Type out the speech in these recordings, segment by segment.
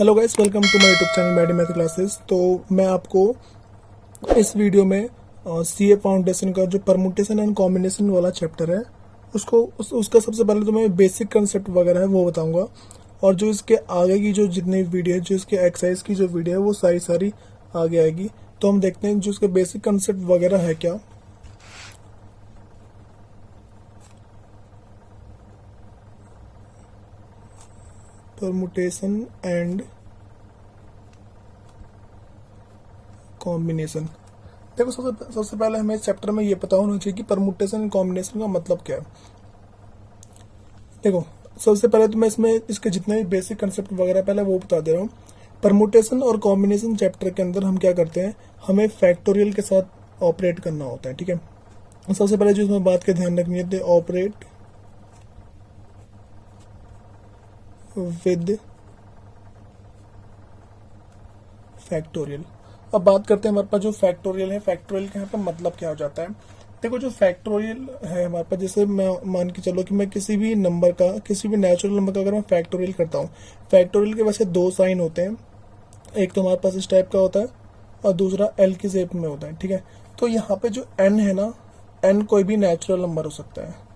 Hello guys, welcome to my YouTube channel Maddy math classes. तो मैं आपको इस वीडियो में सीए फाउंडेशन का जो परमुटेशन एंड कॉम्बिनेशन वाला चैप्टर है उसका सबसे पहले तो मैं बेसिक कंसेप्ट वगैरह है वो बताऊंगा, और जो इसके आगे की जो जितनी वीडियो है, जो इसके एक्सरसाइज की जो वीडियो है वो सारी आगे आएगी। तो हम देखते हैं जो इसके बेसिक कंसेप्ट वगैरह है क्या। Permutation and combination. देखो, सबसे पहले हमें इस चैप्टर में ये पता होना चाहिए कि परमुटेशन एंड कॉम्बिनेशन का मतलब क्या है। देखो, सबसे पहले तो मैं इसमें इसके जितने भी बेसिक कंसेप्ट वगैरह पहले वो बता दे रहा हूँ। परमुटेशन और कॉम्बिनेशन चैप्टर के अंदर हम क्या करते हैं, हमें फैक्टोरियल के साथ ऑपरेट करना होता है। ठीक है, सबसे पहले जो इसमें बात का ध्यान रखनी है, ऑपरेट विद फैक्टोरियल। अब बात करते हैं हमारे पास जो फैक्टोरियल है, फैक्टोरियल के यहाँ पे मतलब क्या हो जाता है। देखो, जो फैक्टोरियल है हमारे पास, जैसे मैं मान के चलो कि मैं किसी भी नंबर का, किसी भी नेचुरल नंबर का अगर मैं फैक्टोरियल करता हूँ, फैक्टोरियल के वैसे दो साइन होते हैं। एक तो हमारे पास इस टाइप का होता है और दूसरा एल की शेप में होता है। ठीक है, तो यहाँ पे जो एन है ना, एन कोई भी नेचुरल नंबर हो सकता है।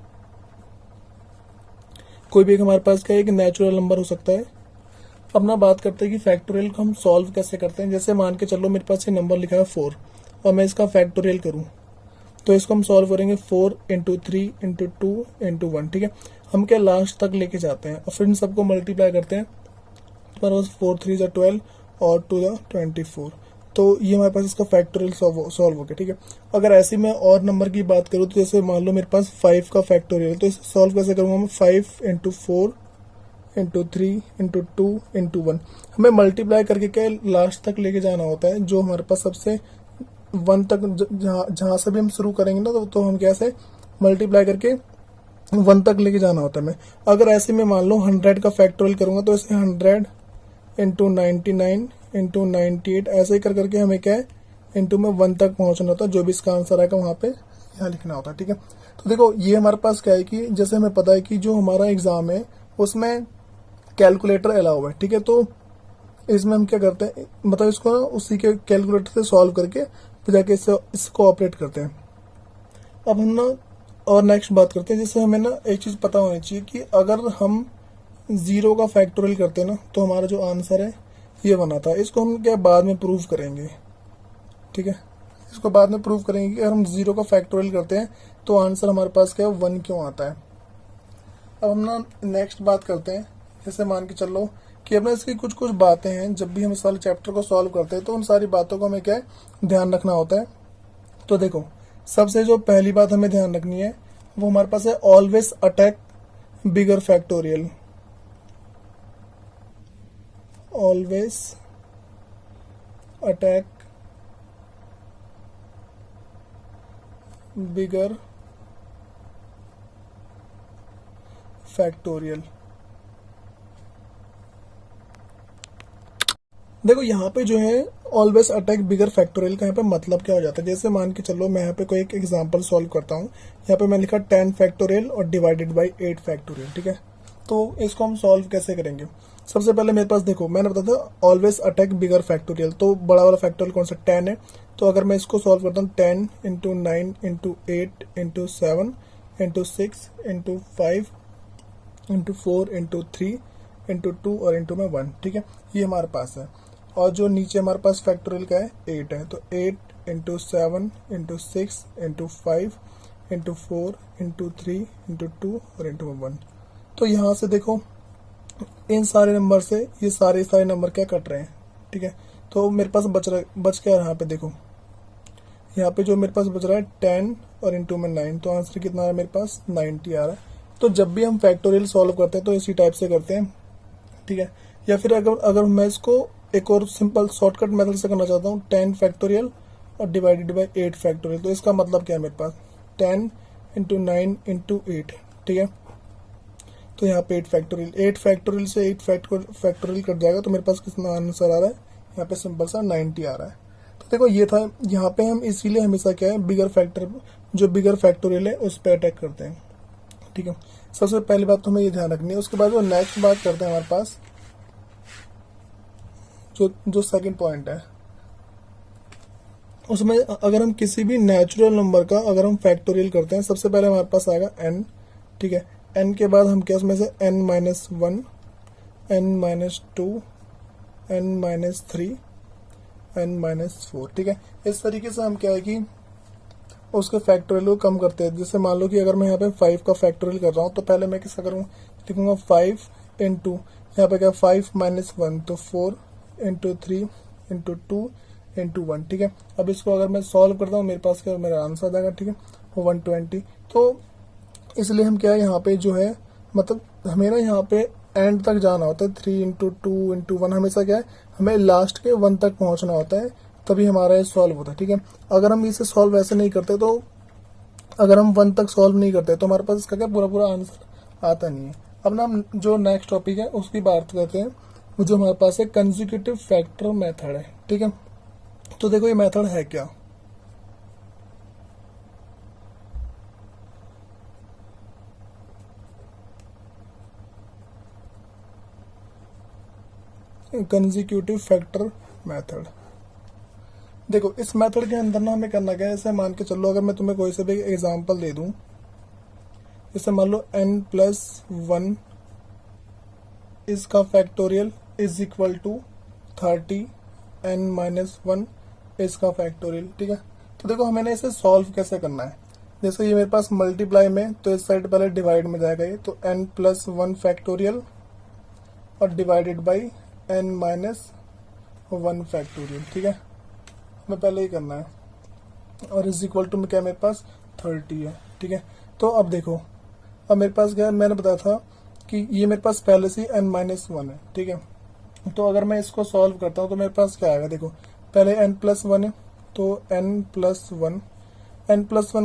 कोई भी हमारे पास का एक नेचुरल नंबर हो सकता है। अब ना बात करते हैं कि फैक्टोरियल को हम सॉल्व कैसे करते हैं। जैसे मान के चलो मेरे पास ये नंबर लिखा है 4 और मैं इसका फैक्टोरियल करूं, तो इसको हम सॉल्व करेंगे 4 इंटू 3 इंटू 2 इंटू 1। ठीक है, हम क्या लास्ट तक लेके जाते हैं और फिर इन सबको मल्टीप्लाई करते हैं। हमारे पास 4 3 जा 12 और 2 जा 24। तो ये हमारे पास इसका फैक्टोरियल सॉल्व हो गया। ठीक है, अगर ऐसी मैं और नंबर की बात करूँ तो जैसे मान लो मेरे पास 5 का फैक्टोरियल, तो इसे सॉल्व कैसे करूंगा मैं, 5 इंटू 4 इंटू 3 इंटू 2 इंटू 1। हमें मल्टीप्लाई करके क्या लास्ट तक लेके जाना होता है, जो हमारे पास सबसे 1 तक, जहां से भी हम शुरू करेंगे ना, तो हम कैसे मल्टीप्लाई करके 1 तक लेके जाना होता है। मैं अगर ऐसे में मान लो 100 का फैक्टोरियल करूंगा, तो ऐसे 100 इंटू 99 इंटू 98 ऐसे ही कर करके हमें क्या है, इंटू में 1 तक पहुंचना होता है। जो भी इसका आंसर आएगा वहां पे यहाँ लिखना होता है। ठीक है, तो देखो ये हमारे पास क्या है कि जैसे हमें पता है कि जो हमारा एग्जाम है उसमें कैलकुलेटर अलाउ है। ठीक है, तो इसमें हम क्या करते हैं, मतलब इसको ना उसी के कैलकुलेटर से सॉल्व करके फिर जाके इसको ऑपरेट करते हैं। अब हम ना और नेक्स्ट बात करते हैं। जैसे हमें ना एक चीज पता होनी चाहिए कि अगर हम 0 का फैक्टोरियल करते हैं ना, तो हमारा जो आंसर है ये बना था। इसको हम क्या बाद में प्रूव करेंगे। ठीक है, इसको बाद में प्रूव करेंगे कि अगर हम 0 का फैक्टोरियल करते हैं तो आंसर हमारे पास क्या है, 1 क्यों आता है। अब हम ना नेक्स्ट बात करते हैं। जैसे मान के चलो कि अपने इसकी कुछ कुछ बातें हैं, जब भी हम इस वाले चैप्टर को सॉल्व करते हैं तो उन सारी बातों को हमें क्या है, ध्यान रखना होता है। तो देखो, सबसे जो पहली बात हमें ध्यान रखनी है वो हमारे पास है, ऑलवेज अटैक बिगर फैक्टोरियल। ऑलवेज अटैक बिगर फैक्टोरियल। देखो यहाँ पे जो है ऑलवेज अटैक बिगर फैक्टोरियल का यहाँ पे मतलब क्या हो जाता है। जैसे मान के चलो मैं यहाँ पे कोई एक एग्जांपल सॉल्व करता हूँ। यहाँ पे मैं लिखा 10 फैक्टोरियल और डिवाइडेड बाय 8 फैक्टोरियल। ठीक है, तो इसको हम सॉल्व कैसे करेंगे। सबसे पहले मेरे पास देखो, मैंने बताया था ऑलवेज अटैक बिगर फैक्टोरियल, तो बड़ा वाला फैक्टोरियल कौन सा, 10 है। तो अगर मैं इसको सॉल्व करता हूँ 10 into 9 into 8 into 7 into 6 into 5 into 4 into 3 into 2 और इंटू में 1। ठीक है, ये हमारे पास है। और जो नीचे हमारे पास फैक्टोरियल का है 8 है, तो 8 into 7 into 6 into 5 into 4 into 3 into 2 और इंटू में 1। तो यहाँ से देखो इन सारे नंबर से ये सारे नंबर क्या कट रहे हैं। ठीक है, तो मेरे पास बच क्या यहाँ पे देखो, यहाँ पे जो मेरे पास बच रहा है 10 और इंटू में 9, तो आंसर कितना आ रहा है मेरे पास, 90 आ रहा है। तो जब भी हम फैक्टोरियल सॉल्व करते हैं तो इसी टाइप से करते हैं। ठीक है, या फिर अगर मैं इसको एक और सिंपल शॉर्टकट मेथड से करना चाहता हूँ, 10 फैक्टोरियल और डिवाइडेड बाय 8 फैक्टोरियल, तो इसका मतलब क्या है मेरे पास, 10 इंटू 9 इंटू 8। ठीक है, तो यहाँ पे 8 फैक्टोरियल, 8 फैक्टोरियल से 8 फैक्टोरियल कट जाएगा, तो मेरे पास कितना आंसर आ रहा है, यहाँ पे सिंपल सा 90 आ रहा है। तो देखो ये था, यहाँ पे हम इसीलिए हमेशा क्या है, जो बिगर फैक्टोरियल है उस पर अटैक करते हैं। ठीक है, सबसे पहली बात तो हमें ये ध्यान रखनी है। उसके बाद वो नेक्स्ट बात करते हैं हमारे पास जो जो सेकंड पॉइंट है, उसमें अगर हम किसी भी नेचुरल नंबर का अगर हम फैक्टोरियल करते हैं, सबसे पहले हमारे पास आएगा n, ठीक है। n के बाद हम क्या उसमें से n-1, n-2, n-3, n-4, ठीक है। इस तरीके से हम क्या है कि उसके फैक्टोरियल को कम करते हैं। जैसे मान लो कि अगर मैं यहाँ पे 5 का फैक्टोरियल कर रहा हूँ, तो पहले मैं किसका करूँ, लिखूंगा 5 इंटू, यहाँ पे क्या 5-1, तो 4 इंटू 3 इंटू 2 इंटू 1, ठीक है। अब इसको अगर मैं सॉल्व करता हूँ, मेरे पास क्या मेरा आंसर आ जाएगा, ठीक है, वो 120। तो इसलिए हम क्या है यहाँ पे जो है, मतलब हमें ना यहाँ पे एंड तक जाना होता है, 3 इंटू 2 इंटू 1, हमेशा क्या है हमें लास्ट के 1 तक पहुंचना होता है, तभी हमारा ये सॉल्व होता है, ठीक है। अगर हम इसे सॉल्व ऐसे नहीं करते, तो अगर हम 1 तक सॉल्व नहीं करते, तो हमारे पास इसका क्या पूरा पूरा आंसर आता नहीं है। अब ना हम जो नेक्स्ट टॉपिक है उसकी बात करते हैं, जो हमारे पास है कंसेक्यूटिव फैक्टर मेथड है, ठीक है। तो देखो ये मेथड है क्या, कंसेक्यूटिव फैक्टर मेथड। देखो इस मेथड के अंदर ना हमें करना क्या है, जैसे मान के चलो अगर मैं तुम्हें कोई से भी एग्जांपल दे दूं, जैसे मान लो n+1 इसका factorial is equal to 30, n-1 इसका फैक्टोरियल, ठीक है। तो देखो हमें ना इसे सॉल्व कैसे करना है। जैसे ये मेरे पास मल्टीप्लाई में, तो इस साइड पहले डिवाइड में जाएगा ये, तो n+1 फैक्टोरियल और डिवाइडेड बाई n-1 फैक्टोरियल, ठीक है। हमें पहले ही करना है, और इज इक्वल टू में क्या मेरे पास 30 है, ठीक है। तो अब देखो, अब मेरे पास क्या है, मैंने बताया था कि ये मेरे पास पहले से n-1 है, ठीक है। तो अगर मैं इसको सॉल्व करता हूँ, तो मेरे पास क्या आएगा, देखो पहले n+1 है, तो n+1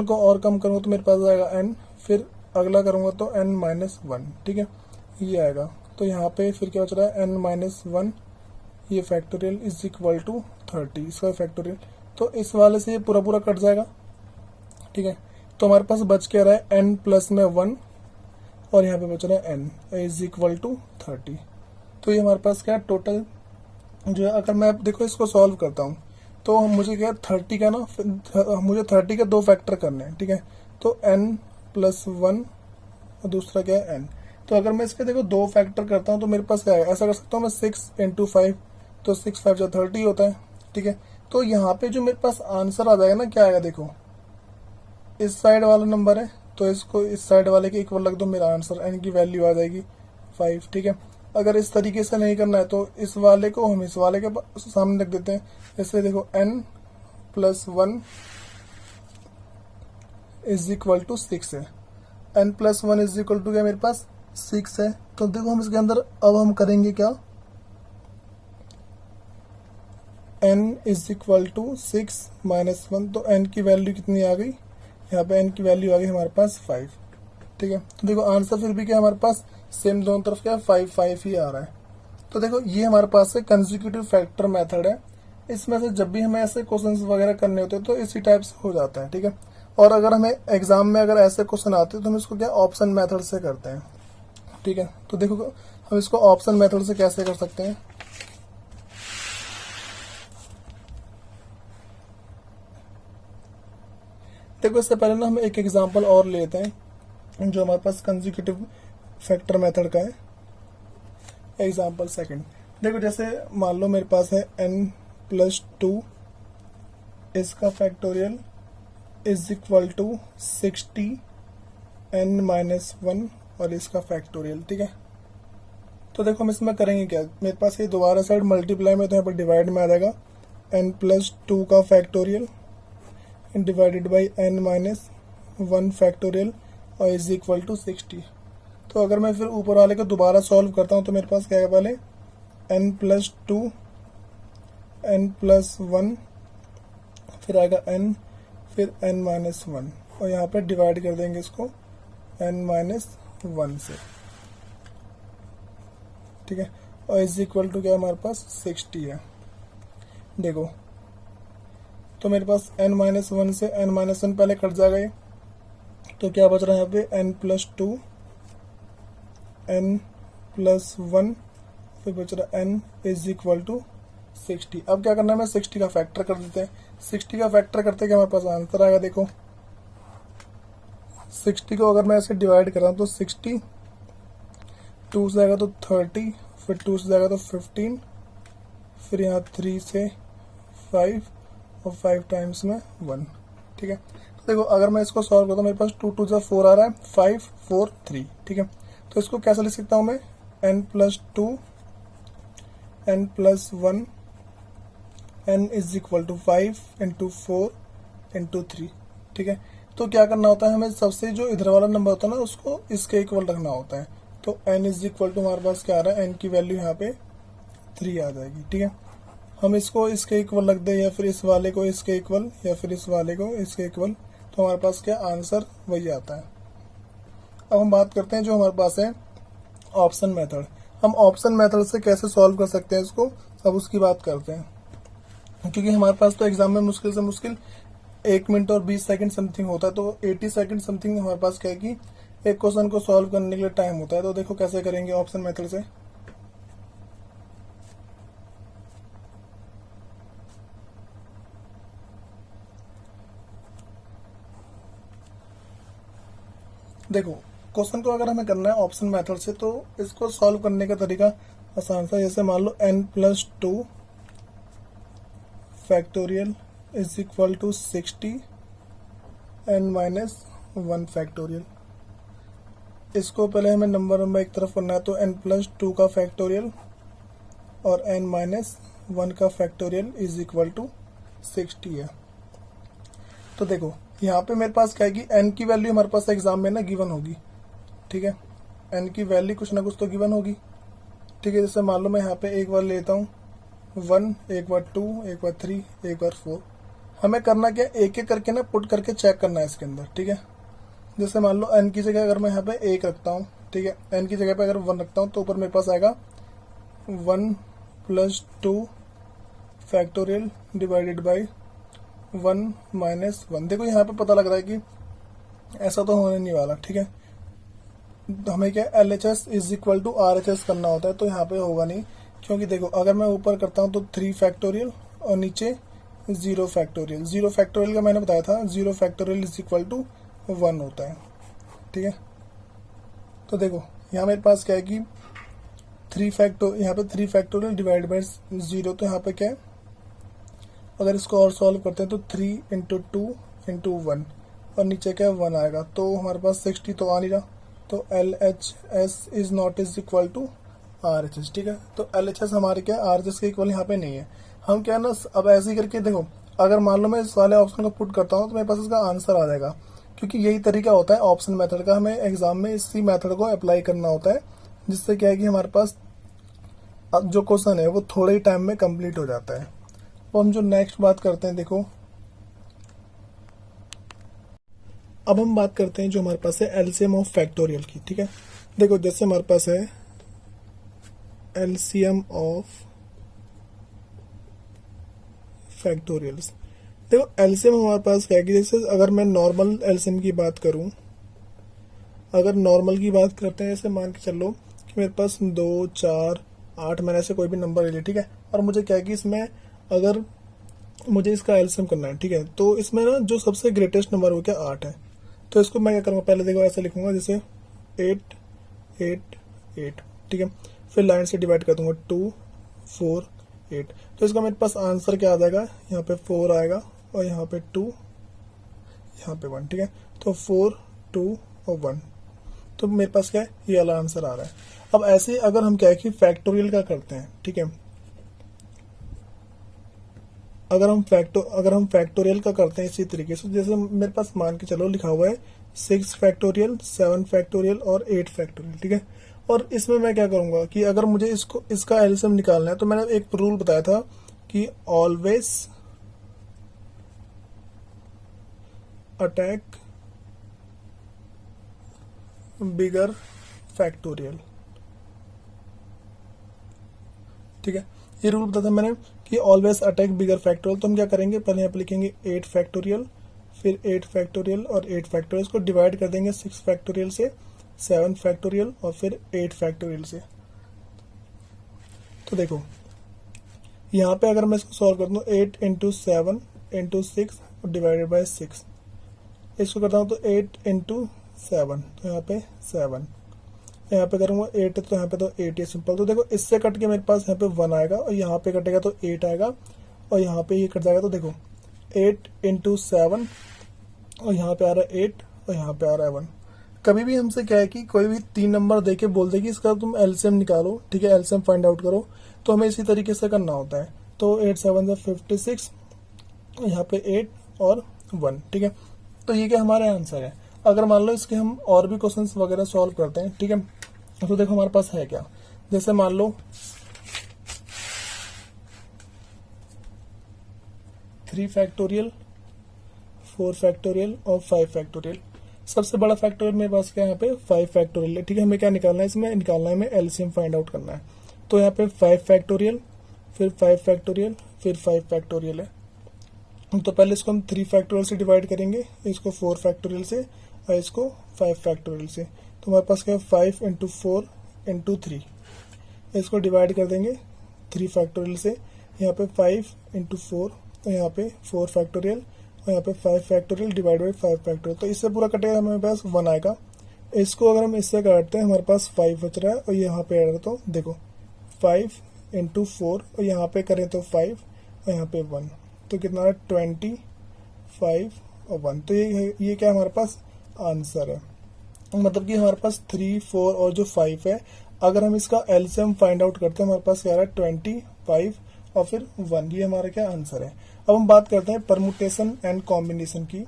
को और कम करूँगा तो मेरे पास आएगा n, फिर अगला करूँगा तो n-1, ठीक है, ये आएगा। तो यहाँ पे फिर क्या बच रहा है, n-1 ये फैक्टोरियल इज इक्वल टू 30 इसका फैक्टोरियल। तो इस वाले से ये पूरा पूरा कट जाएगा, ठीक है। तो हमारे पास बच क्या रहा है, n+1 और यहाँ पे बच रहा है n इज इक्वल टू 30। तो ये हमारे पास क्या टोटल जो है, अगर मैं देखो इसको सॉल्व करता हूँ, तो मुझे क्या 30 का ना, मुझे 30 के 2 फैक्टर करने हैं, ठीक है। तो n+1 और दूसरा क्या है n। तो अगर मैं इसके देखो 2 फैक्टर करता हूँ, तो मेरे पास क्या है, ऐसा कर सकता हूँ मैं 6 इंटू 5, तो 6×5 30 होता है, ठीक है। तो यहाँ पे जो मेरे पास आंसर आ जाएगा ना, क्या आएगा, देखो इस साइड वाला नंबर है, तो इसको इस साइड वाले के इक्वल रख दो, मेरा आंसर n की वैल्यू आ जाएगी 5, ठीक है। अगर इस तरीके से नहीं करना है, तो इस वाले को हम इस वाले के सामने रख देते हैं। इसलिए देखो n+1 इज इक्वल टू 6 है, n+1 इज इक्वल टू क्या मेरे पास 6 है। तो देखो हम इसके अंदर अब हम करेंगे क्या, n इज इक्वल टू 6-1, तो n की वैल्यू कितनी आ गई, यहाँ पे n की वैल्यू आ गई हमारे पास 5, ठीक है। तो देखो आंसर फिर भी क्या हमारे पास सेम, दोनों तरफ क्या 5-5 ही आ रहा है। तो देखो ये हमारे पास है कंसेक्यूटिव फैक्टर मेथड है। इसमें से जब भी हमें ऐसे क्वेश्चंस वगैरह करने होते हैं, तो इसी टाइप से हो जाता है, ठीक है। और अगर हमें एग्जाम में अगर ऐसे क्वेश्चन आते हैं, तो हम इसको क्या ऑप्शन मेथड से करते हैं, ठीक है। तो देखो हम इसको ऑप्शन मेथड से कैसे कर सकते हैं। देखो इससे पहले ना हम एक एग्जांपल और लेते हैं, जो हमारे पास कंसेक्यूटिव फैक्टर मेथड का है। एग्जांपल सेकंड, देखो जैसे मान लो मेरे पास है n+2 इसका factorial is equal to 60 n-1 और इसका फैक्टोरियल, ठीक है। तो देखो हम इसमें करेंगे क्या, मेरे पास ये दोबारा साइड मल्टीप्लाई में, तो यहाँ पर डिवाइड में आ जाएगा n+2 का factorial divided by n-1 factorial और इज इक्वल टू 60। तो अगर मैं फिर ऊपर वाले को दोबारा सॉल्व करता हूँ, तो मेरे पास क्या है, पहले n+2 n+1 फिर आएगा n फिर n-1 और यहाँ पे डिवाइड कर देंगे इसको n-1 से, ठीक है। और इज इक्वल टू क्या हमारे पास 60 है। देखो तो मेरे पास n-1 से n-1 पहले कट जाएगा ये, तो क्या बच रहा है यहाँ पे n+2 n+1 फिर बच रहा n इज इक्वल टू 60। अब क्या करना है, मैं 60 का फैक्टर कर देते हैं। 60 का फैक्टर करते क्या हमारे पास आंसर आएगा, देखो 60 को अगर मैं ऐसे डिवाइड कर रहा हूँ तो 60, 2 से जाएगा तो 30, फिर 2 से जाएगा तो 15, फिर यहाँ 3 से 5 और 5 टाइम्स में 1। ठीक है, तो देखो अगर मैं इसको सॉल्व करता हूँ, मेरे पास 2 2 से 4 आ रहा है, 5 4 3। ठीक है, तो इसको कैसे लिख सकता हूँ मैं, n+2 n+1 n is equal to 5 into 4 into 3। ठीक है, तो क्या करना होता है, हमें सबसे जो इधर वाला नंबर होता है ना उसको इसके इक्वल रखना होता है। तो n इज इक्वल टू हमारे पास क्या आ रहा है, n की वैल्यू यहाँ पे 3 आ जाएगी। ठीक है, हम इसको इसके इक्वल रख दें या फिर इस वाले को इसके इक्वल या फिर इस वाले को इसके इक्वल, तो हमारे पास क्या आंसर वही आता है। अब हम बात करते हैं जो हमारे पास है ऑप्शन मेथड। हम ऑप्शन मेथड से कैसे सॉल्व कर सकते हैं इसको, अब उसकी बात करते हैं। क्योंकि हमारे पास तो एग्जाम में मुश्किल से मुश्किल 1 मिनट और 20 सेकंड समथिंग होता है, तो 80 सेकंड समथिंग हमारे पास क्या है कि एक क्वेश्चन को सॉल्व करने के लिए टाइम होता है। तो देखो कैसे करेंगे ऑप्शन मेथड से। देखो क्वेश्चन को अगर हमें करना है ऑप्शन मेथड से, तो इसको सॉल्व करने का तरीका आसान सा। जैसे मान लो n+2 factorial is equal to 60 n-1 factorial. इसको पहले हमें नंबर एक तरफ करना है, तो n+2 का फैक्टोरियल और n-1 का फैक्टोरियल इज इक्वल टू 60 है। तो देखो यहाँ पे मेरे पास क्या है कि n की वैल्यू हमारे पास एग्जाम में ना गिवन होगी। ठीक है, n की वैल्यू कुछ ना कुछ तो गिवन होगी। ठीक है, जैसे मान लो मैं यहाँ पे एक बार लेता हूँ 1, एक बार 2, एक बार 3, एक बार 4। हमें करना क्या, एक एक करके ना पुट करके चेक करना है इसके अंदर। ठीक है, जैसे मान लो n की जगह अगर मैं यहाँ पे 1 रखता हूँ, ठीक है, n की जगह पे अगर 1 रखता हूँ तो ऊपर मेरे पास आएगा 1+2 फैक्टोरियल डिवाइडेड बाई 1-1। देखो यहाँ पे पता लग रहा है कि ऐसा तो होने नहीं वाला। ठीक है, हमें क्या LHS is equal to RHS करना होता है, तो यहाँ पे होगा नहीं। क्योंकि देखो अगर मैं ऊपर करता हूँ तो 3 फैक्टोरियल और नीचे 0 फैक्टोरियल। 0 फैक्टोरियल का मैंने बताया था 0 फैक्टोरियल इज इक्वल टू 1 होता है। ठीक है, तो देखो यहाँ मेरे पास क्या है कि यहाँ पे 3 फैक्टोरियल डिवाइड बाई 0। तो यहाँ पे क्या है, अगर इसको और सॉल्व करते हैं तो 3 इंटू 2 इंटू 1 और नीचे क्या 1 आएगा, तो हमारे पास 60 तो आ नहीं रहा। तो LHS is not is equal to RHS। ठीक है, तो LHS हमारे क्या RHS के इक्वल यहाँ पे नहीं है। हम क्या ना अब ऐसे ही करके देखो, अगर मान लो मैं इस वाले ऑप्शन को पुट करता हूँ तो मेरे पास इसका आंसर आ जाएगा। क्योंकि यही तरीका होता है ऑप्शन मेथड का, हमें एग्जाम में इसी मेथड को अप्लाई करना होता है, जिससे क्या है कि हमारे पास जो क्वेश्चन है वो थोड़े ही टाइम में कंप्लीट हो जाता है। तो हम जो नेक्स्ट बात करते हैं, देखो अब हम बात करते हैं जो हमारे पास है एलसीएम ऑफ फैक्टोरियल की। ठीक है, देखो जैसे हमारे पास है एलसीएम ऑफ फैक्टोरियल्स। देखो एलसीएम हमारे पास क्या है कि जैसे अगर मैं नॉर्मल एलसीएम की बात करूं, अगर नॉर्मल की बात करते हैं, जैसे मान के चलो कि मेरे पास 2 4 8 मैंने ऐसे कोई भी नंबर ले लिया। ठीक है, और मुझे क्या है कि इसमें अगर मुझे इसका एलसीएम करना है, ठीक है, तो इसमें ना जो सबसे ग्रेटेस्ट नंबर वो क्या 8 है। तो इसको मैं क्या करूँगा, पहले देखो ऐसे लिखूंगा जैसे 8 8 8। ठीक है, फिर लाइन से डिवाइड कर दूंगा 2 4 8। तो इसका मेरे पास आंसर क्या आ जाएगा, यहाँ पे 4 आएगा और यहाँ पे 2, यहाँ पे 1। ठीक है, तो 4 2 और 1, तो मेरे पास क्या है ये वाला आंसर आ रहा है। अब ऐसे अगर हम क्या है कि फैक्टोरियल का करते हैं, ठीक है, अगर हम फैक्टोरियल का करते हैं इसी तरीके से, जैसे मेरे पास मान के चलो लिखा हुआ है 6 फैक्टोरियल 7 फैक्टोरियल और 8 फैक्टोरियल। ठीक है, और इसमें मैं क्या करूंगा कि अगर मुझे इसका एलसीएम निकालना है, तो मैंने एक रूल बताया था कि ऑलवेज अटैक बिगर फैक्टोरियल। ठीक है, ये रूल बताया था मैंने कि ऑलवेज अटैक बिगर फैक्टोरियल। तो हम क्या करेंगे, पहले यहाँ पे लिखेंगे 8 फैक्टोरियल, फिर 8 फैक्टोरियल और 8 फैक्टोरियल। इसको डिवाइड कर देंगे 6 फैक्टोरियल से, 7 फैक्टोरियल और फिर 8 फैक्टोरियल से। तो देखो यहाँ पे अगर मैं इसको सॉल्व कर दूँ 8 × 7 × 6 डिवाइडेड बाई 6, इसको करता हूँ तो 8 × 7, तो यहाँ पे 7, यहाँ पे करूँगा 8 तो यहाँ पे तो 8 ही सिंपल। तो देखो इससे कट के मेरे पास यहाँ पे 1 आएगा और यहाँ पे कटेगा तो 8 आएगा और यहाँ पे ये कट जाएगा। तो देखो 8 × 7 और यहाँ पे आ रहा है 8 और यहाँ पे आ रहा है 1। कभी भी हमसे क्या है कि कोई भी 3 नंबर देके बोल दे कि इसका तुम एलसीएम निकालो, ठीक है, एलसीएम फाइंड आउट करो, तो हमें इसी तरीके से करना होता है। तो 8 × 7 = 56, यहाँ पे 8 और 1, ठीक है। तो ये क्या हमारा आंसर है। अगर मान लो इसके हम और भी क्वेश्चंस वगैरह सॉल्व करते हैं, ठीक है, तो देखो हमारे पास है क्या। जैसे मान लो 3 फैक्टोरियल, 4 फैक्टोरियल और 5 फैक्टोरियल। सबसे बड़ा फैक्टोरियल मेरे पास क्या है, यहाँ पे 5 फैक्टोरियल है, ठीक है। हमें क्या निकालना है, इसमें निकालना है हमें एलसीएम फाइंड आउट करना है। तो यहाँ पे 5 फैक्टोरियल, फिर 5 फैक्टोरियल, फिर 5 फैक्टोरियल है। तो पहले इसको हम 3 फैक्टोरियल से डिवाइड करेंगे, इसको 4 फैक्टोरियल से और इसको 5 फैक्टोरियल से। तो हमारे पास क्या है 5 × 4 × 3, इसको डिवाइड कर देंगे 3 फैक्टोरियल से। यहाँ पे 5 × 4 और यहाँ पे 4 फैक्टोरियल और यहाँ पे 5 फैक्टोरियल डिवाइड बाई 5 फैक्टोरियल। तो इससे पूरा कटेगा, हमारे पास 1 आएगा। इसको अगर हम इससे काटते हैं हमारे पास 5 बच रहा है और यहाँ पे ऐड तो देखो 5 × 4 और यहाँ पे करें तो 5 और यहाँ पे 1, तो कितना है 20, 5 और 1। तो ये क्या हमारे पास आंसर है। मतलब कि हमारे पास 3, 4 और जो 5 है, अगर हम इसका एलसीएम फाइंड आउट करते हैं हमारे पास क्या आ रहा है 20, 5 और फिर 1। ये हमारा क्या आंसर है। अब हम बात करते हैं परमुटेशन एंड कॉम्बिनेशन की।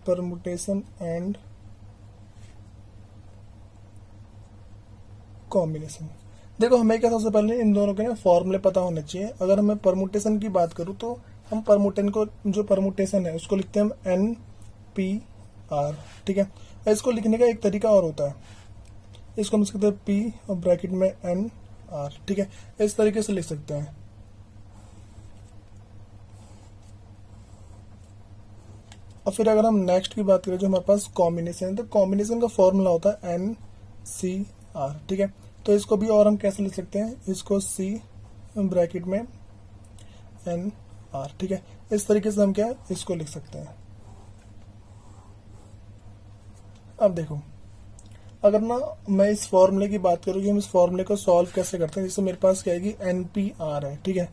Permutation and combination. देखो हमें क्या सबसे पहले इन दोनों के ना फॉर्मूले पता होने चाहिए। अगर मैं परमुटेशन की बात करूं तो हम परमुटेशन है उसको लिखते हैं हम NPR, ठीक है। और इसको लिखने का एक तरीका और होता है, इसको हम लिखते हैं P और ब्रैकेट में NR, ठीक है। इस तरीके से लिख सकते हैं। और फिर अगर हम नेक्स्ट की बात करें जो हमारे पास कॉम्बिनेशन है, तो कॉम्बिनेशन का फॉर्मूला होता है NCR, ठीक है। तो इसको भी और हम कैसे लिख सकते हैं, इसको C ब्रैकेट में NR, ठीक है। इस तरीके से हम क्या इसको लिख सकते हैं। अब देखो अगर ना मैं इस फॉर्मूले की बात करूँ कि हम इस फॉर्मूले को सॉल्व कैसे करते हैं, जैसे मेरे पास क्या है कि NPR है, ठीक है,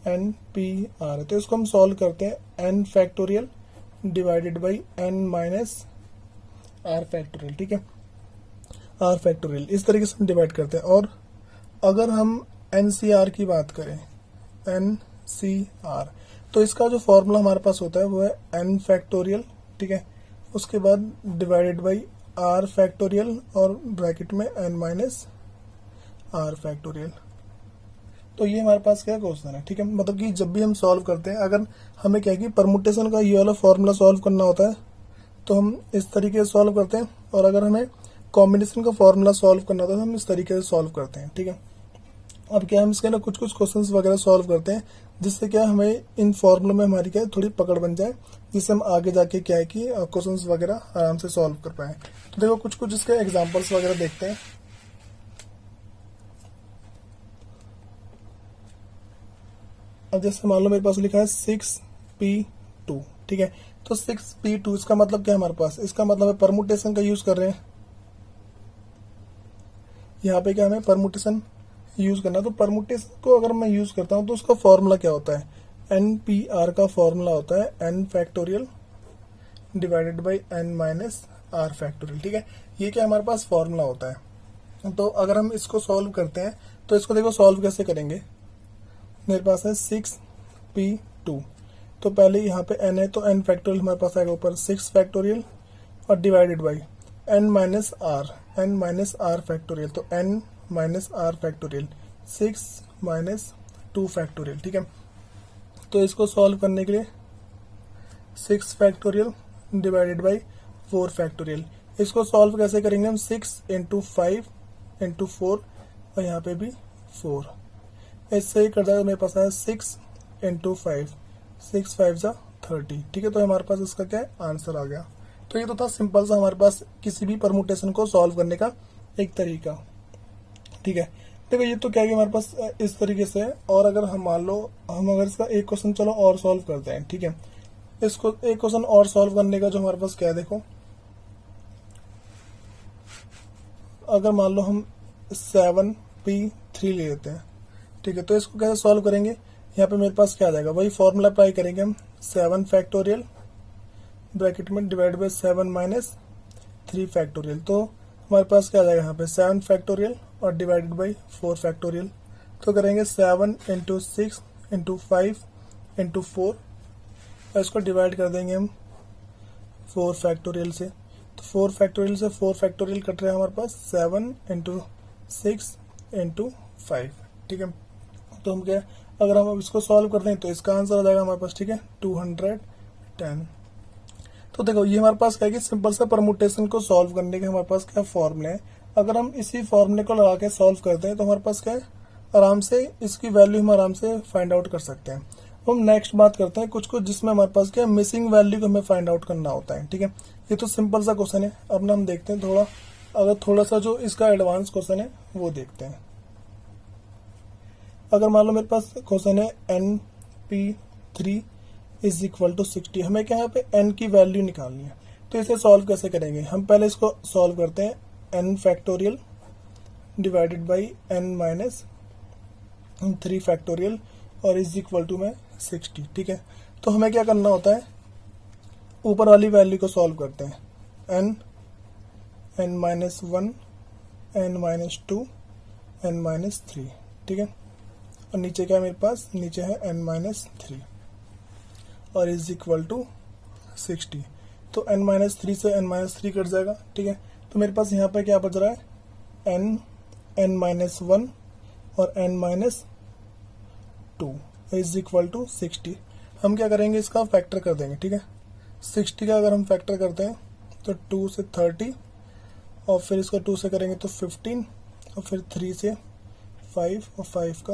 NPR है। तो इसको हम सॉल्व करते हैं N factorial divided by N minus R factorial, ठीक है, R फैक्टोरियल। इस तरीके से हम डिवाइड करते हैं। और अगर हम NCR की बात करें, NCR, तो इसका जो फॉर्मूला हमारे पास होता है वो है N फैक्टोरियल, ठीक है, उसके बाद डिवाइडेड बाई R फैक्टोरियल और ब्रैकेट में N माइनस R फैक्टोरियल। तो ये हमारे पास क्या क्वेश्चन है, ठीक है। मतलब कि जब भी हम सॉल्व करते हैं, अगर हमें क्या है कि परमुटेशन का ये वाला फॉर्मूला सॉल्व करना होता है तो हम इस तरीके से सॉल्व करते हैं, और अगर हमें कॉम्बिनेशन का फॉर्मूला सॉल्व करना होता है तो हम इस तरीके से सॉल्व करते हैं, ठीक है। अब क्या हम इसके ना कुछ कुछ क्वेश्चंस वगैरह सॉल्व करते हैं, जिससे क्या हमें इन फॉर्मूले में हमारी क्या थोड़ी पकड़ बन जाए, जिससे हम आगे जाके क्या है कि क्वेश्चंस वगैरह आराम से सॉल्व कर पाए। तो देखो कुछ कुछ इसके एग्जांपल्स वगैरह देखते हैं। अब जैसे मान लो मेरे पास लिखा है 6P2, ठीक है। तो 6P2 इसका मतलब क्या है हमारे पास, इसका मतलब है परमुटेशन का यूज कर रहे हैं। यहाँ पे क्या हमें परमुटेशन यूज करना है। तो परमुटेशन को अगर मैं यूज करता हूँ तो उसका फॉर्मूला क्या होता है, NPR का फॉर्मूला होता है N factorial divided by N minus R factorial, ठीक है। ये क्या हमारे पास फॉर्मूला होता है। तो अगर हम इसको सॉल्व करते हैं तो इसको देखो सॉल्व कैसे करेंगे। मेरे पास है 6P2, तो पहले यहाँ पे N है तो N फैक्टोरियल हमारे पास आएगा ऊपर 6 फैक्टोरियल और divided by N minus R factorial. तो N minus R factorial 6 minus 2 factorial, ठीक है। तो इसको सॉल्व करने के लिए 6 फैक्टोरियल डिवाइडेड बाई 4 फैक्टोरियल। इसको सॉल्व कैसे करेंगे हम, 6 × 5 × 4 और यहाँ पे भी 4। इससे ही कर जाएगा, मेरे पास आया 6 × 5, 6 5 = 30, ठीक है। तो हमारे पास इसका क्या है आंसर आ गया। तो ये तो था सिंपल सा हमारे पास किसी भी परमुटेशन को सॉल्व करने का एक तरीका। ठीक है, देखो ये तो क्या है कि हमारे पास इस तरीके से है। और अगर हम मान लो हम अगर इसका एक क्वेश्चन चलो और सॉल्व करते हैं। ठीक है, इसको एक क्वेश्चन और सॉल्व करने का जो हमारे पास क्या है, देखो अगर मान लो हम 7p3 ले लेते हैं। ठीक है, तो इसको कैसे सॉल्व करेंगे, यहाँ पे मेरे पास क्या आ जाएगा, वही फॉर्मूला अप्लाई करेंगे हम, 7 फैक्टोरियल ब्रैकेट में डिवाइड बाई 7 माइनस 3 फैक्टोरियल। तो हमारे पास क्या आ जाएगा यहाँ पे 7 फैक्टोरियल और डिवाइडेड बाई 4 फैक्टोरियल। तो करेंगे 7 इंटू 6 इंटू 5 इंटू 4 और इसको डिवाइड कर देंगे हम 4 फैक्टोरियल से। तो 4 फैक्टोरियल से 4 फैक्टोरियल कट रहे हैं हमारे पास 7 इंटू 6 इंटू 5। ठीक है, तो हम क्या, अगर हम अब इसको सॉल्व कर दें तो इसका आंसर आ जाएगा हमारे पास। ठीक है, 210। तो देखो ये हमारे पास क्या है कि सिंपल सा परमुटेशन को सॉल्व करने के हमारे पास क्या फॉर्मूले हैं। अगर हम इसी फॉर्मूले को लगा के सॉल्व करते हैं तो हमारे पास क्या है, आराम से इसकी वैल्यू हम आराम से फाइंड आउट कर सकते हैं। हम नेक्स्ट बात करते हैं कुछ कुछ जिसमें हमारे पास क्या मिसिंग वैल्यू को हमें फाइंड आउट करना होता है। ठीक है, ये तो सिंपल सा क्वेश्चन है। अब ना हम देखते हैं थोड़ा, अगर थोड़ा सा जो इसका एडवांस क्वेश्चन है वो देखते हैं। अगर मान लो मेरे पास क्वेश्चन है NP3 इज इक्वल टू 60, हमें क्या यहाँ पे n की वैल्यू निकालनी है। तो इसे सॉल्व कैसे करेंगे, हम पहले इसको सॉल्व करते हैं। n factorial divided by n minus 3 factorial और इज इक्वल टू में 60। ठीक है, तो हमें क्या करना होता है, ऊपर वाली वैल्यू को सॉल्व करते हैं। n minus 1 n minus 2 n minus 3। ठीक है, और नीचे क्या है मेरे पास, नीचे है n माइनस 3 और इज इक्वल टू 60। तो n माइनस 3 से n माइनस 3 कट जाएगा। ठीक है, तो मेरे पास यहाँ पे क्या बच रहा है, n माइनस 1 और n minus 2 is equal to 60। हम क्या करेंगे, इसका फैक्टर कर देंगे। ठीक है, 60 का अगर हम फैक्टर करते हैं तो 2 से 30 और फिर इसको 2 से करेंगे तो 15 और फिर 3 से 5 और 5 का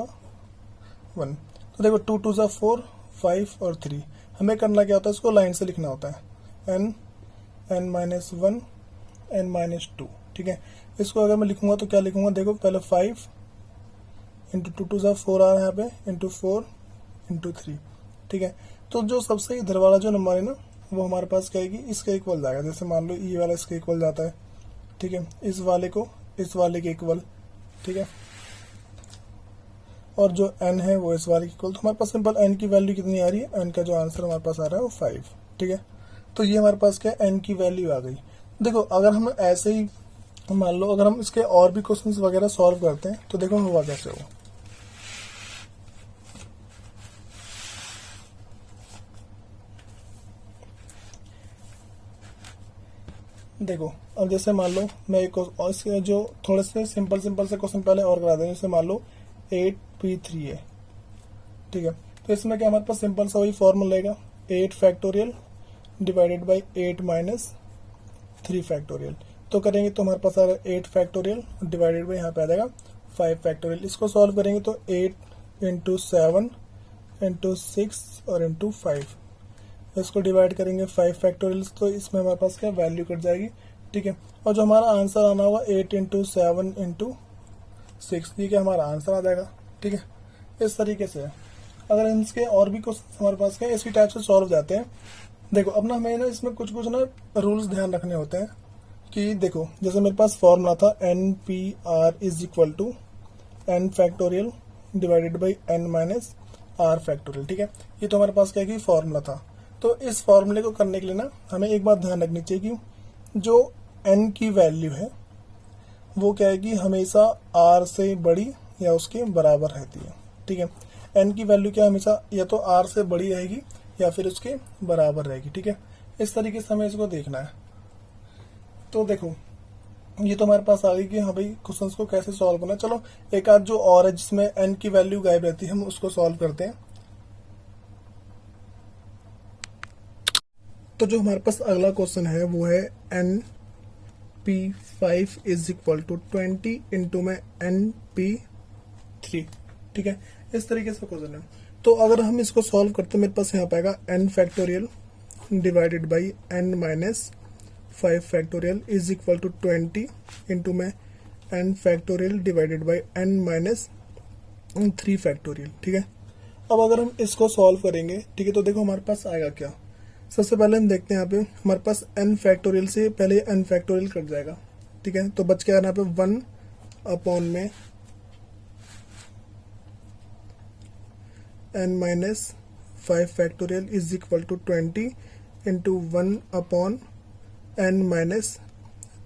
1। तो देखो 2 2 सा 4 5 और 3। हमें करना क्या होता है, इसको लाइन से लिखना होता है, n माइनस 1 n माइनस 2। ठीक है, इसको अगर मैं लिखूंगा तो क्या लिखूंगा, देखो पहले 5 इंटू 2 2 सा 4 आ रहा है यहाँ पे इंटू 4 इंटू 3। ठीक है, तो जो सबसे इधर वाला जो नंबर है ना वो हमारे पास क्या है कि इसके इक्वल जाएगा। जैसे मान लो ये वाला इसके इक्वल जाता है। ठीक है, इस वाले को इस वाले के इक्वल। ठीक है, और जो n है वो इस वाले के इक्वल। तो हमारे पास सिंपल n की वैल्यू कितनी आ रही है, n का जो आंसर हमारे पास आ रहा है वो 5। ठीक है, तो ये हमारे पास क्या n की वैल्यू आ गई। देखो अगर हम ऐसे ही मान लो अगर हम इसके और भी क्वेश्चंस वगैरह सॉल्व करते हैं तो देखो हुआ कैसे हो। देखो अब जैसे मान लो मैं एक और इसके जो थोड़े से सिंपल से क्वेश्चन पहले और करा दें। जैसे मान लो 8p3 है। ठीक है, तो इसमें क्या हमारे पास सिंपल सा वही फॉर्मूला रहेगा, 8 factorial divided by 8 minus 3 factorial. तो करेंगे तो हमारे पास आ रहा है 8 फैक्टोरियल डिवाइडेड बाई यहाँ पे आ जाएगा 5 फैक्टोरियल। इसको सॉल्व करेंगे तो 8 इंटू 7 इंटू 6 और इंटू 5। इसको डिवाइड करेंगे 5 फैक्टोरियल, तो इसमें हमारे पास क्या वैल्यू कट जाएगी। ठीक है, और जो हमारा आंसर आना हुआ 8 इंटू 7 इंटू 6, ये क्या हमारा आंसर आ जाएगा। ठीक है, इस तरीके से अगर इसके और भी क्वेश्चन हमारे पास क्या इसी टाइप से सॉल्व जाते हैं। देखो अब ना हमें ना इसमें कुछ कुछ ना रूल्स ध्यान रखने होते हैं कि देखो जैसे मेरे पास फॉर्मूला था NPR is equal to n factorial divided by n minus r factorial. ठीक है, ये तो हमारे पास क्या है कि फॉर्मूला था। तो इस फॉर्मूले को करने के लिए ना हमें एक बात ध्यान रखनी चाहिए कि जो n की वैल्यू है वो क्या है कि हमेशा r से बड़ी या उसके बराबर रहती है। ठीक है, n की वैल्यू क्या हमेशा या तो r से बड़ी रहेगी या फिर उसके बराबर रहेगी। ठीक है, इस तरीके से हमें इसको देखना है। तो देखो ये तो हमारे पास आ गई कि हाँ भाई क्वेश्चंस को कैसे सॉल्व करना है। चलो एक आध जो और है जिसमें n की वैल्यू गायब रहती है हम उसको सॉल्व करते हैं। तो जो हमारे पास अगला क्वेश्चन है वो है NP5 is equal to 20 into में NP3। ठीक है, इस तरीके से क्वेश्चन है। तो अगर हम इसको सॉल्व करते हैं मेरे पास यहाँ पाएगा n factorial divided by n minus 5 factorial is equal to 20 into में n factorial divided by n minus 3 factorial. ठीक है, अब अगर हम इसको सॉल्व करेंगे, ठीक है, तो देखो हमारे पास आएगा क्या। सबसे पहले हम देखते हैं यहाँ पे हमारे पास n फैक्टोरियल से पहले n फैक्टोरियल कट जाएगा। ठीक है, तो बच गया यहाँ पे 1 अपॉन में n minus 5 factorial is equal to 20 into 1 upon n minus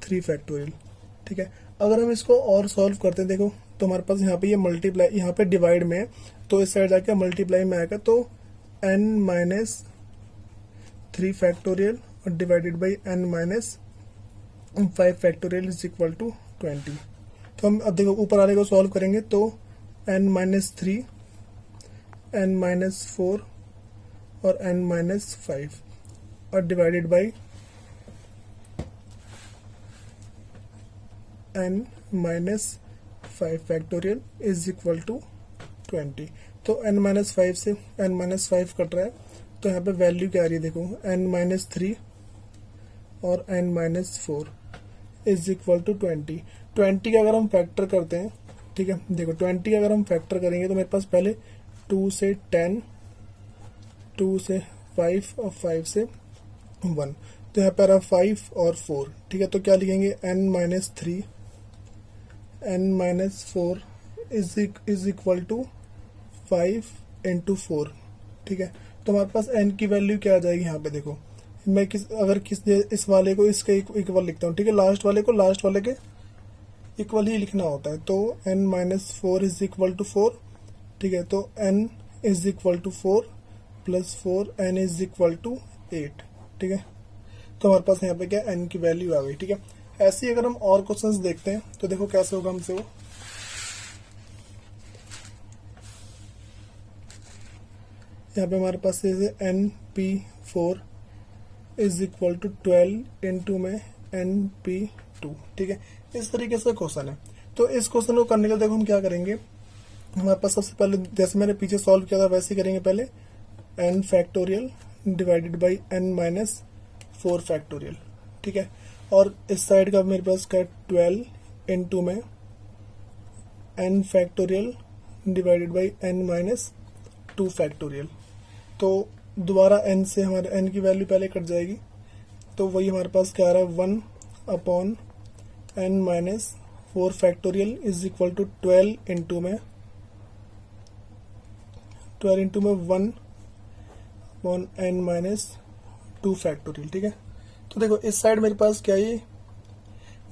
3 factorial. ठीक है, अगर हम इसको और सॉल्व करते हैं देखो, तो हमारे पास यहाँ पे ये मल्टीप्लाई, यहाँ पे डिवाइड में है, तो इस साइड जाके मल्टीप्लाई में आएगा, तो n माइनस 3 फैक्टोरियल और divided by n minus 5 factorial is equal to 20। तो हम अब देखो ऊपर वाले को सॉल्व करेंगे, तो n माइनस 3, n माइनस 4 और n माइनस 5 और divided by n minus 5 factorial is equal to 20। तो n माइनस 5 से n माइनस 5 कट रहा है, तो यहाँ पे वैल्यू क्या आ रही है देखो, n माइनस 3 और n minus 4 is equal to 20। 20 का अगर हम फैक्टर करते हैं, ठीक है, देखो 20 का अगर हम फैक्टर करेंगे तो मेरे पास पहले 2 से 10, 2 से 5 और 5 से 1, तो यहाँ पर 5 और 4। ठीक है, तो क्या लिखेंगे, n minus 3, n minus 4 is equal to 5 into 4। ठीक है, तो हमारे पास n की वैल्यू क्या आ जाएगी यहाँ पे देखो, मैं इस वाले को इसके इक्वल लिखता हूँ। ठीक है, लास्ट वाले को लास्ट वाले के इक्वल ही लिखना होता है, तो n minus 4 is equal to 4। ठीक है, तो n is equal to 4 plus 4, n is equal to 8। ठीक है, तो हमारे पास यहाँ पे क्या n की वैल्यू आ गई। ठीक है, ऐसे ही अगर हम और क्वेश्चंस देखते हैं तो देखो कैसे होगा हमसे वो। यहाँ पे हमारे पास NP4 is equal to 12 into में NP2। ठीक है, इस तरीके से क्वेश्चन है। तो इस क्वेश्चन को करने के लिए देखो हम क्या करेंगे, हमारे पास सबसे पहले जैसे मैंने पीछे सॉल्व किया था वैसे ही करेंगे। पहले n factorial divided by n minus 4 factorial. ठीक है, और इस साइड का मेरे पास क्या 12 इंटू में n factorial divided by n minus 2 factorial. तो दोबारा n से हमारे n की वैल्यू पहले कट जाएगी, तो वही हमारे पास क्या आ रहा है 1 upon n minus 4 factorial is equal to 12 into में 1 अपॉन n माइनस 2 फैक्टोरियल। ठीक है, तो देखो इस साइड मेरे पास क्या है,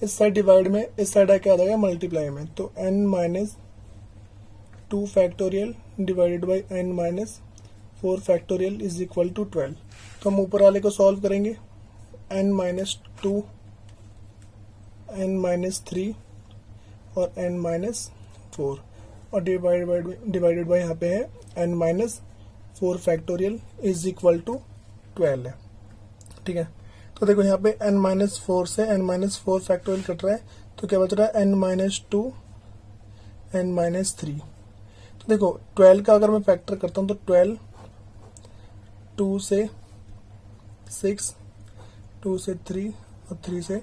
इस साइड डिवाइड में, इस साइड क्या आ जाएगा मल्टीप्लाई में, तो n minus 2 factorial divided by n minus 4 factorial is equal to 12। तो हम ऊपर वाले को सॉल्व करेंगे, n माइनस 2, n माइनस 3 और n माइनस 4 और डिवाइडेड बाई यहाँ पे है n minus 4 factorial is equal to 12 है। ठीक है, तो देखो यहाँ पे n माइनस 4 से n माइनस 4 फैक्टोरियल कट रहा है, तो क्या बच रहा है n माइनस 2, n माइनस 3। तो देखो 12 का अगर मैं फैक्टर करता हूँ तो 12, 2 से 6, 2 से 3 और 3 से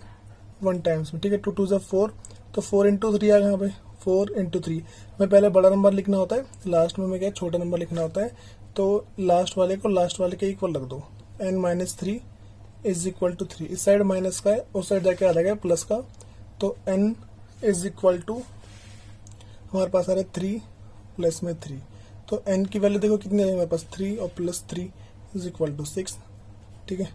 1 टाइम्स में। ठीक है, 2 2 से 4, तो 4 इंटू 3 आ गया यहाँ पे, 4 इंटू 3 में पहले बड़ा नंबर लिखना होता है, लास्ट में क्या छोटा नंबर लिखना होता है, तो लास्ट वाले को लास्ट वाले के इक्वल रख दो, n minus 3 is equal to 3। इस साइड माइनस का है, उस साइड जाके आ जाएगा प्लस का, तो n इज इक्वल टू हमारे पास आ रहा है 3 प्लस में 3। तो n की वैल्यू देखो कितनी है हमारे पास, 3 और प्लस 3 इज इक्वल टू 6। ठीक है,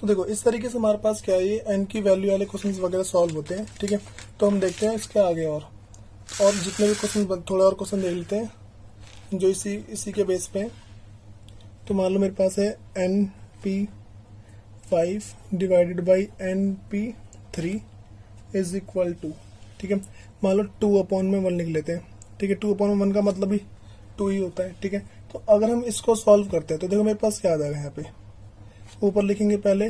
तो देखो इस तरीके से हमारे पास क्या है, ये n की वैल्यू वाले क्वेश्चंस वगैरह सॉल्व होते हैं। ठीक है, तो हम देखते हैं इसके आगे और जितने भी क्वेश्चन, थोड़े और क्वेश्चन देख लेते हैं जो इसी के बेस पे हैं। तो मान लो मेरे पास है NP5 divided by NP3 is equal to, ठीक है, मान लो 2 अपॉन में 1 लिख लेते हैं। ठीक है, 2 अपॉन में 1 का मतलब ही 2 ही होता है। ठीक है, तो अगर हम इसको सॉल्व करते हैं तो देखो मेरे पास क्या आ जाएगा, यहाँ पे ऊपर लिखेंगे पहले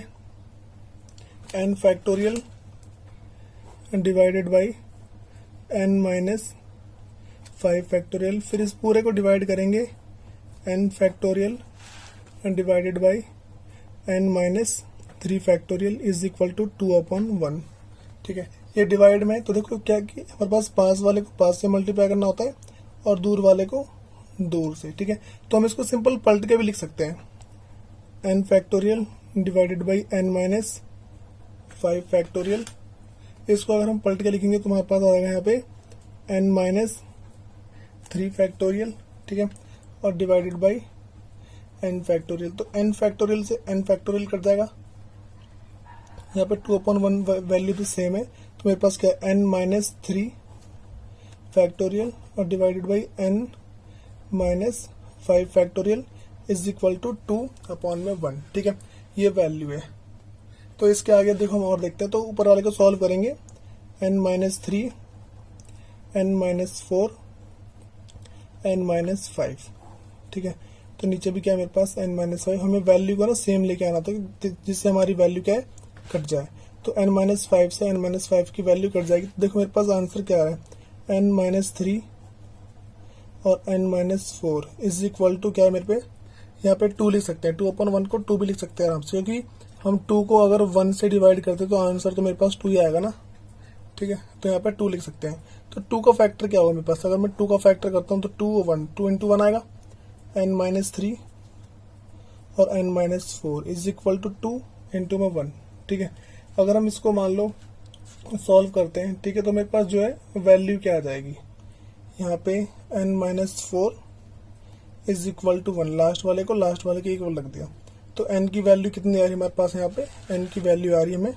n factorial divided by n minus 5 factorial, फिर इस पूरे को डिवाइड करेंगे n factorial divided by n minus 3 factorial is equal to 2 upon 1। ठीक है। ये डिवाइड में तो देखो क्या कि हमारे पास पास वाले को पास से मल्टीप्लाई करना होता है और दूर वाले को दूर से, ठीक है। तो हम इसको सिंपल पलट के भी लिख सकते हैं, n factorial divided by n minus 5 factorial. इसको अगर हम पलट के लिखेंगे तो हमारे पास आ जाएगा यहाँ पे n माइनस 3 फैक्टोरियल, ठीक है, और डिवाइडेड बाई n फैक्टोरियल। तो n फैक्टोरियल से n फैक्टोरियल कट जाएगा, यहाँ पे 2/1 वैल्यू तो सेम है, तो मेरे पास क्या है n माइनस 3 फैक्टोरियल और divided by n minus 5 factorial is equal to 2/1, ठीक है। ये वैल्यू है। तो इसके आगे देखो हम और देखते हैं, तो ऊपर वाले को सॉल्व करेंगे, n minus 3, n minus 4, n minus 5, ठीक है। तो नीचे भी क्या है मेरे पास n माइनस 5, हमें वैल्यू को ना सेम लेके आना था जिससे हमारी वैल्यू क्या है कट जाए। तो n माइनस 5 से n माइनस 5 की वैल्यू कट जाएगी। तो देखो मेरे पास आंसर क्या आ रहा है, n माइनस 3 और n minus 4 is equal to क्या है मेरे पे, यहाँ पे 2 लिख सकते हैं, 2/1 को 2 भी लिख सकते हैं आराम से, क्योंकि हम 2 को अगर 1 से डिवाइड करते तो आंसर तो मेरे पास 2 ही आएगा ना, ठीक है। तो यहाँ पे 2 लिख सकते हैं। तो 2 का फैक्टर क्या होगा मेरे पास, अगर मैं 2 का फैक्टर करता हूँ तो 2 इंटू 1 आएगा, n माइनस 3 और n minus 4 is equal to 2 into में 1, ठीक है। अगर हम इसको मान लो सॉल्व करते हैं, ठीक है, तो मेरे पास जो है वैल्यू क्या आ जाएगी, यहाँ पे n minus 4 is equal to 1, last वाले के इक्वल रख दिया। तो n की वैल्यू कितनी आ रही है हमारे पास, यहाँ पे n की वैल्यू आ रही है हमें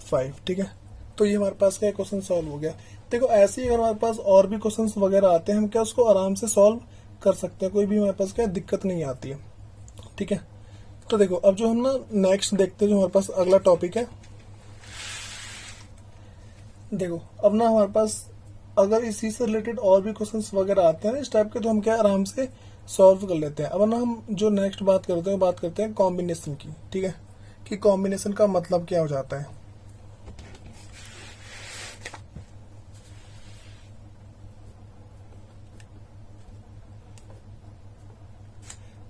5, ठीक है। तो ये हमारे पास क्या क्वेश्चन सॉल्व हो गया। देखो ऐसे ही अगर हमारे पास और भी क्वेश्चंस वगैरह आते हैं, हम क्या उसको आराम से सॉल्व कर सकते हैं, कोई भी हमारे पास क्या दिक्कत नहीं आती है, ठीक है। तो देखो अब जो हम ना नेक्स्ट देखते हैं, जो हमारे पास अगला टॉपिक है, देखो अब ना हमारे पास अगर इसी से रिलेटेड और भी क्वेश्चंस वगैरह आते हैं इस टाइप के, तो हम क्या आराम से सॉल्व कर लेते हैं। अब ना हम जो नेक्स्ट बात करते हैं बात करते हैं कॉम्बिनेशन की, ठीक है, कि कॉम्बिनेशन का मतलब क्या हो जाता है।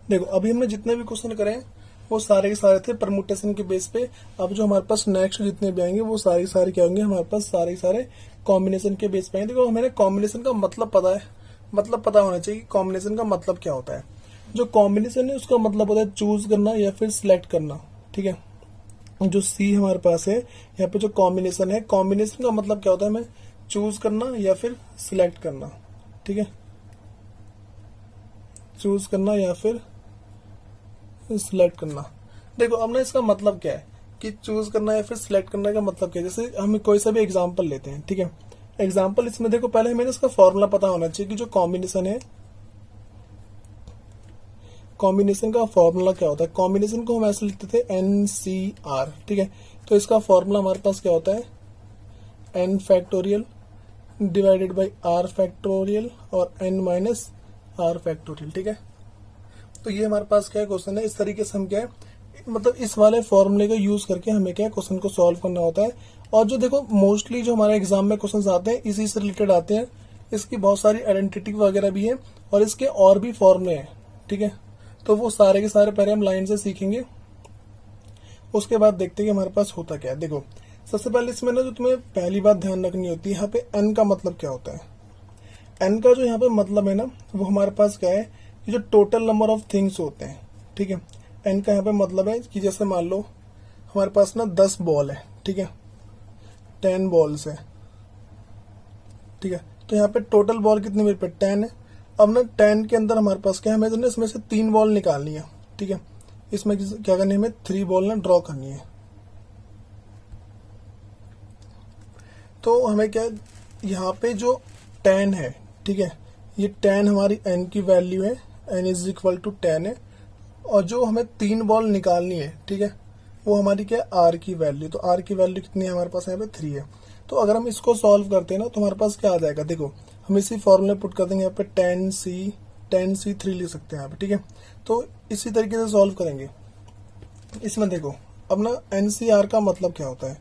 देखो अभी हमने जितने भी क्वेश्चन करे वो सारे के सारे थे परमुटेशन के बेस पे। अब जो हमारे पास नेक्स्ट जितने भी आएंगे वो सारे क्या होंगे, हमारे पास सारे कॉम्बिनेशन के बेस पे आएंगे। देखो हमें कॉम्बिनेशन का मतलब पता है, मतलब पता होना चाहिए कि कॉम्बिनेशन का मतलब क्या होता है। जो कॉम्बिनेशन है उसका मतलब होता है चूज करना या फिर सिलेक्ट करना, ठीक है। जो सी हमारे पास है यहाँ पे जो कॉम्बिनेशन है, कॉम्बिनेशन का मतलब क्या होता है, हमें चूज करना या फिर सिलेक्ट करना, ठीक है, चूज करना या फिर सिलेक्ट करना। देखो अब ना इसका मतलब क्या है कि चूज करना या फिर सिलेक्ट करने का मतलब क्या है। जैसे हम कोई सा भी एग्जांपल लेते हैं, ठीक है, एग्जांपल इसमें देखो पहले हमें इसका फॉर्मूला पता होना चाहिए कि जो कॉम्बिनेशन है, कॉम्बिनेशन का फॉर्मूला क्या होता है। कॉम्बिनेशन को हम ऐसे लिखते थे NCR, ठीक है। तो इसका फॉर्मूला हमारे पास क्या होता है, n factorial divided by r factorial और n माइनस r फैक्टोरियल, ठीक है। तो ये हमारे पास क्या क्वेश्चन है, इस तरीके से हम क्या है मतलब इस वाले फॉर्मूले को यूज करके हमें क्या क्वेश्चन को सॉल्व करना होता है। और जो देखो मोस्टली जो हमारे एग्जाम में क्वेश्चंस आते हैं इसी से रिलेटेड आते हैं, इसकी बहुत सारी आइडेंटिटी वगैरह भी है और इसके और भी फॉर्मूले हैं, ठीक है। तो वो सारे के सारे पहले हम लाइन से सीखेंगे, उसके बाद देखते हैं कि हमारे पास होता क्या है। देखो सबसे पहले इसमें ना जो तुम्हें पहली बात ध्यान रखनी होती है, यहाँ पे n का मतलब क्या होता है। n का जो यहाँ पे मतलब है ना वो हमारे पास क्या है कि जो टोटल नंबर ऑफ थिंग्स होते हैं, ठीक है। n का यहाँ पे मतलब है कि जैसे मान लो हमारे पास ना 10 बॉल है, ठीक है, 10 बॉल्स है, ठीक है। तो यहाँ पे टोटल बॉल कितनी मेरे पे 10 है। अब ना 10 के अंदर हमारे पास क्या है, हमें तो ना इसमें से 3 बॉल निकालनी है, ठीक है। इसमें क्या करनी है, हमें 3 बॉल ना ड्रॉ करनी है। तो हमें क्या यहाँ पे जो 10 है, ठीक है, ये 10 हमारी n की वैल्यू है, n इज इक्वल टू 10 है। और जो हमें 3 बॉल निकालनी है, ठीक है, वो हमारी क्या है r की वैल्यू। तो r की वैल्यू कितनी है हमारे पास, यहाँ पे 3 है। तो अगर हम इसको सॉल्व करते हैं ना तो हमारे पास क्या आ जाएगा, देखो हम इसी फॉर्मूले पुट कर देंगे, यहाँ पे 10C 3 लिख सकते हैं यहाँ पे, ठीक है। तो इसी तरीके से सॉल्व करेंगे। इसमें देखो अब ना NCR का मतलब क्या होता है,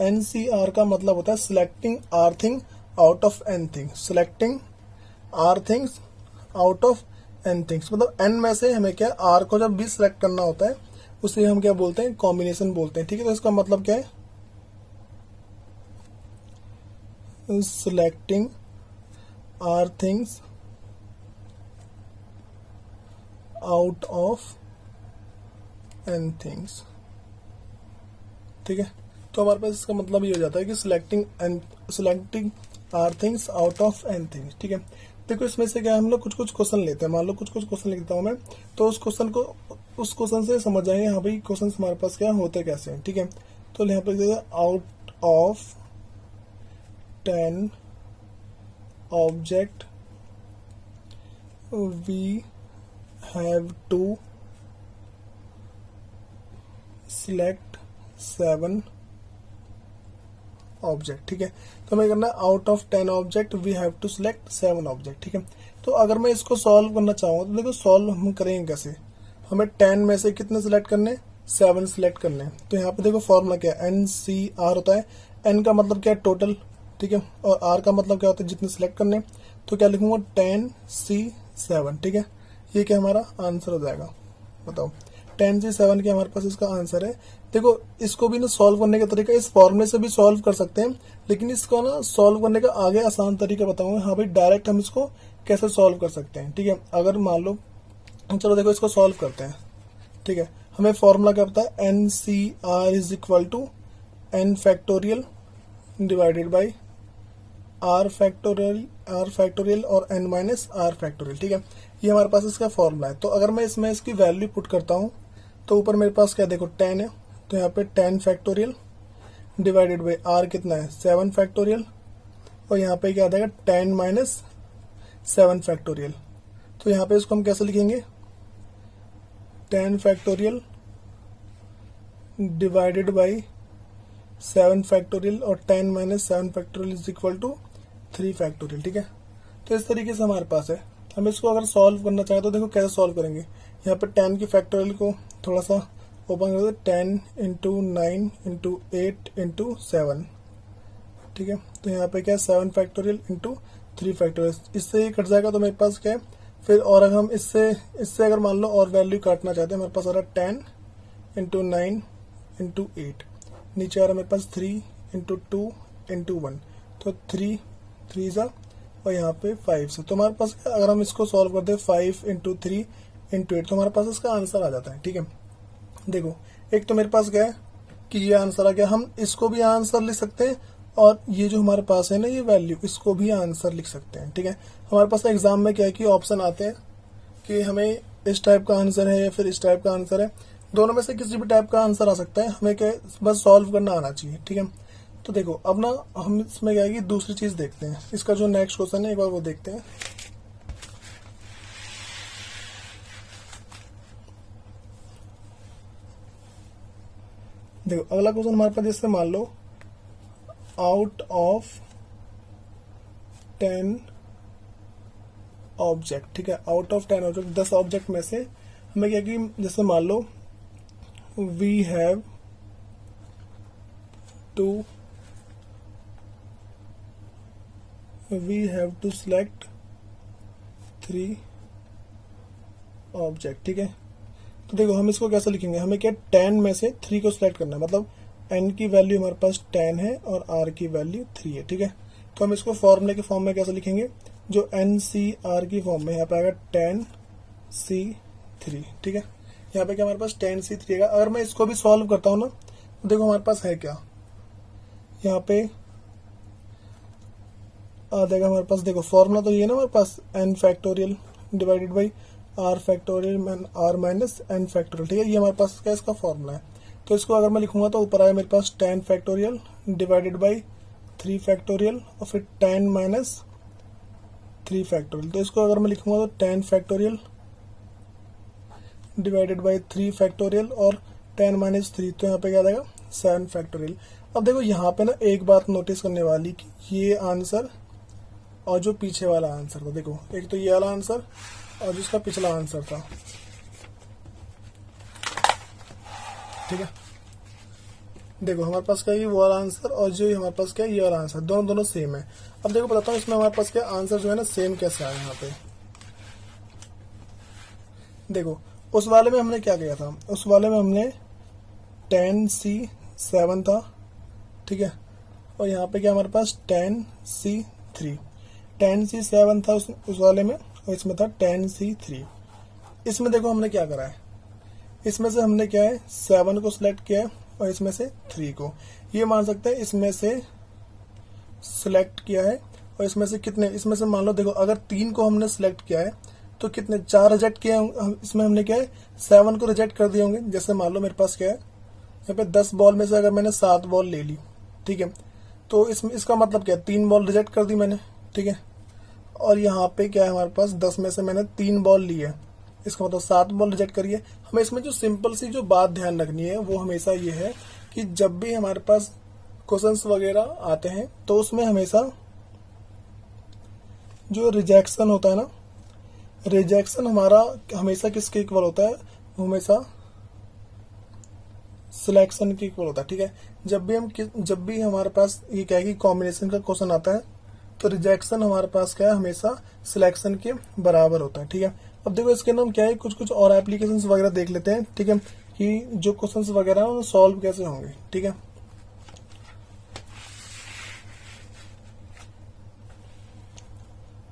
NCR का मतलब होता है selecting R thing out of n thing, selecting R things out of n things. मतलब n में से हमें क्या R को जब भी सिलेक्ट करना होता है उसे हम क्या बोलते हैं, कॉम्बिनेशन बोलते हैं, ठीक है। तो इसका मतलब क्या है, selecting r things out of n things। ठीक है, तो हमारे पास इसका मतलब ये हो जाता है कि selecting R things out of N things. ठीक है, देखो इसमें से क्या है, हम लोग कुछ कुछ क्वेश्चन लेते हैं, मान लो कुछ कुछ क्वेश्चन लिखता हूँ मैं, तो उस क्वेश्चन से समझ जाएंगे हाँ भाई क्वेश्चन हमारे पास क्या होते कैसे हैं। ठीक है, तो यहाँ पे out of 10 object we have to select 7 object. ठीक है, तो हमें करना है out of 10 object we have to select 7 object. ठीक है, तो अगर मैं इसको सॉल्व करना चाहूँ तो देखो सॉल्व हम करेंगे कैसे, हमें 10 में से कितने सिलेक्ट करने, 7 सिलेक्ट करने हैं। तो यहाँ पे देखो फॉर्मूला क्या है, NCR होता है, N का मतलब क्या है टोटल, ठीक है, और R का मतलब क्या होता है जितने सिलेक्ट करने। तो क्या लिखूंगा 10C7। ठीक है, ये क्या हमारा आंसर हो जाएगा, बताओ 10C7 के हमारे पास इसका आंसर है। देखो इसको भी ना सॉल्व करने का तरीका इस फॉर्मूले से भी सॉल्व कर सकते हैं, लेकिन इसको ना सॉल्व करने का आगे आसान तरीका बताऊंगा। हाँ भाई डायरेक्ट हम इसको कैसे सॉल्व कर सकते हैं। ठीक है, अगर मान लो चलो देखो इसको सॉल्व करते हैं। ठीक है, हमें फॉर्मूला क्या पता है, NCR is equal to N factorial divided by R factorial और N माइनस R फैक्टोरियल। ठीक है, ये हमारे पास इसका फॉर्मूला है। तो अगर मैं इसमें इसकी वैल्यू पुट करता हूँ तो ऊपर मेरे पास क्या देखो 10 है, तो यहाँ पे 10 फैक्टोरियल डिवाइडेड बाई R कितना है 7 फैक्टोरियल, और यहाँ पे क्या आ जाएगा 10 माइनस 7 फैक्टोरियल। तो यहाँ पे इसको हम कैसे लिखेंगे, 10 फैक्टोरियल डिवाइडेड बाई 7 फैक्टोरियल और 10 minus 7 factorial is equal to 3 factorial. ठीक है, तो इस तरीके से हमारे पास है। हम इसको अगर सॉल्व करना चाहें तो देखो कैसे सॉल्व करेंगे, यहाँ पे 10 की फैक्टोरियल को थोड़ा सा ओपन कर दो, 10 इंटू 9 इंटू 8 इंटू 7। ठीक है, तो यहाँ पे क्या है 7 फैक्टोरियल इंटू 3 फैक्टोरियल, इससे ही कट जाएगा। तो मेरे पास क्या है फिर, और अगर हम इससे अगर मान लो और वैल्यू काटना चाहते हैं, मेरे पास आ रहा है 10 इंटू 9 इंटू 8, नीचे आ रहा है मेरे पास 3 इंटू 2 इंटू 1, तो 3 जा और यहाँ पे 5 से। तो हमारे पास अगर हम इसको सॉल्व करते हैं 5 इंटू 3 इंटू 8, तो हमारे पास इसका आंसर आ जाता है। ठीक है, देखो एक तो मेरे पास क्या है कि ये आंसर आ गया, हम इसको भी आंसर लिख सकते हैं और ये जो हमारे पास है ना ये वैल्यू, इसको भी आंसर लिख सकते हैं। ठीक है, हमारे पास एग्जाम में क्या है कि ऑप्शन आते हैं कि हमें इस टाइप का आंसर है या फिर इस टाइप का आंसर है, दोनों में से किसी भी टाइप का आंसर आ सकता है, हमें क्या बस सॉल्व करना आना चाहिए। ठीक है, तो देखो अब ना हम इसमें क्या है कि दूसरी चीज देखते हैं, इसका जो नेक्स्ट क्वेश्चन है एक बार वो देखते हैं। देखो अगला क्वेश्चन हमारे पास जैसे मान लो आउट ऑफ 10 ऑब्जेक्ट। ठीक है, आउट ऑफ 10 ऑब्जेक्ट, 10 ऑब्जेक्ट में से हमें क्या कि जैसे मान लो we have to select 3 object. ठीक है, तो देखो हम इसको कैसे लिखेंगे, हमें क्या 10 में से 3 को सिलेक्ट करना है, मतलब n की वैल्यू हमारे पास 10 है और r की वैल्यू 3 है। ठीक है, तो हम इसको फॉर्मूले के फॉर्म में कैसे लिखेंगे, जो NCR की फॉर्म में यहाँ पे आएगा 10C3। ठीक है, यहाँ पे क्या हमारे पास 10C3 है। अगर मैं इसको भी सॉल्व करता हूँ ना तो देखो हमारे पास है क्या, यहाँ पे आ जाएगा हमारे पास, देखो फॉर्मूला तो ये ना हमारे पास n factorial divided by r factorial r minus n factorial. ठीक है, ये हमारे पास क्या इसका फॉर्मूला है। तो इसको अगर मैं लिखूंगा तो ऊपर आया मेरे पास 10 फैक्टोरियल डिवाइडेड बाई 3 फैक्टोरियल और फिर 10 माइनस 3 फैक्टोरियल। तो इसको अगर मैं लिखूंगा तो 10 फैक्टोरियल डिवाइडेड बाई 3 फैक्टोरियल और 10 माइनस 3, तो यहाँ पे क्या आ जाएगा 7 फैक्टोरियल। अब देखो यहाँ पे ना एक बात नोटिस करने वाली कि ये आंसर और जो पीछे वाला आंसर था, देखो एक तो ये वाला आंसर और जिसका पिछला आंसर था। ठीक है, देखो हमारे पास क्या है वो वाला आंसर और जो हमारे पास क्या है ये वाला आंसर, दोनों सेम है। अब देखो बताता हूँ इसमें हमारे पास क्या आंसर जो है ना सेम कैसे आया। यहाँ पे देखो उस वाले में हमने क्या किया था, उस वाले में हमने 10C7 था। ठीक है, और यहाँ पे क्या हमारे पास 10C3। 10C7 था उस वाले में, और इसमें था 10C3। इसमें देखो हमने क्या करा है, इसमें से हमने क्या है 7 को सिलेक्ट किया है और इसमें से 3 को, ये मान सकते हैं इसमें से सिलेक्ट किया है। और इसमें से कितने, इसमें से मान लो देखो अगर 3 को हमने सिलेक्ट किया है तो कितने 4 रिजेक्ट किए होंगे, इसमें हमने क्या है 7 को रिजेक्ट कर दिए होंगे। जैसे मान लो मेरे पास क्या है यहाँ पे 10 बॉल में से अगर मैंने 7 बॉल ले ली, ठीक है, तो इसमें इसका मतलब क्या है 3 बॉल रिजेक्ट कर दी मैंने, ठीक है। और यहाँ पे क्या है हमारे पास 10 में से मैंने 3 बॉल ली है, इसका मतलब 7 बॉल रिजेक्ट करिए। हमें इसमें जो सिंपल सी जो बात ध्यान रखनी है वो हमेशा ये है कि जब भी हमारे पास क्वेश्चंस वगैरह आते हैं तो उसमें हमेशा जो रिजेक्शन होता है ना, रिजेक्शन हमारा हमेशा किसके इक्वल होता है, वो हमेशा सिलेक्शन के इक्वल होता है, ठीक है। जब भी हमारे पास ये क्या है कि कॉम्बिनेशन का क्वेश्चन आता है तो रिजेक्शन हमारे पास क्या है हमेशा सिलेक्शन के बराबर होता है, ठीक है। अब देखो इसके अंदर हम क्या है कुछ और एप्लीकेशंस वगैरह देख लेते हैं, ठीक है, कि जो क्वेश्चंस वगैरह हैं वो सॉल्व कैसे होंगे, ठीक है।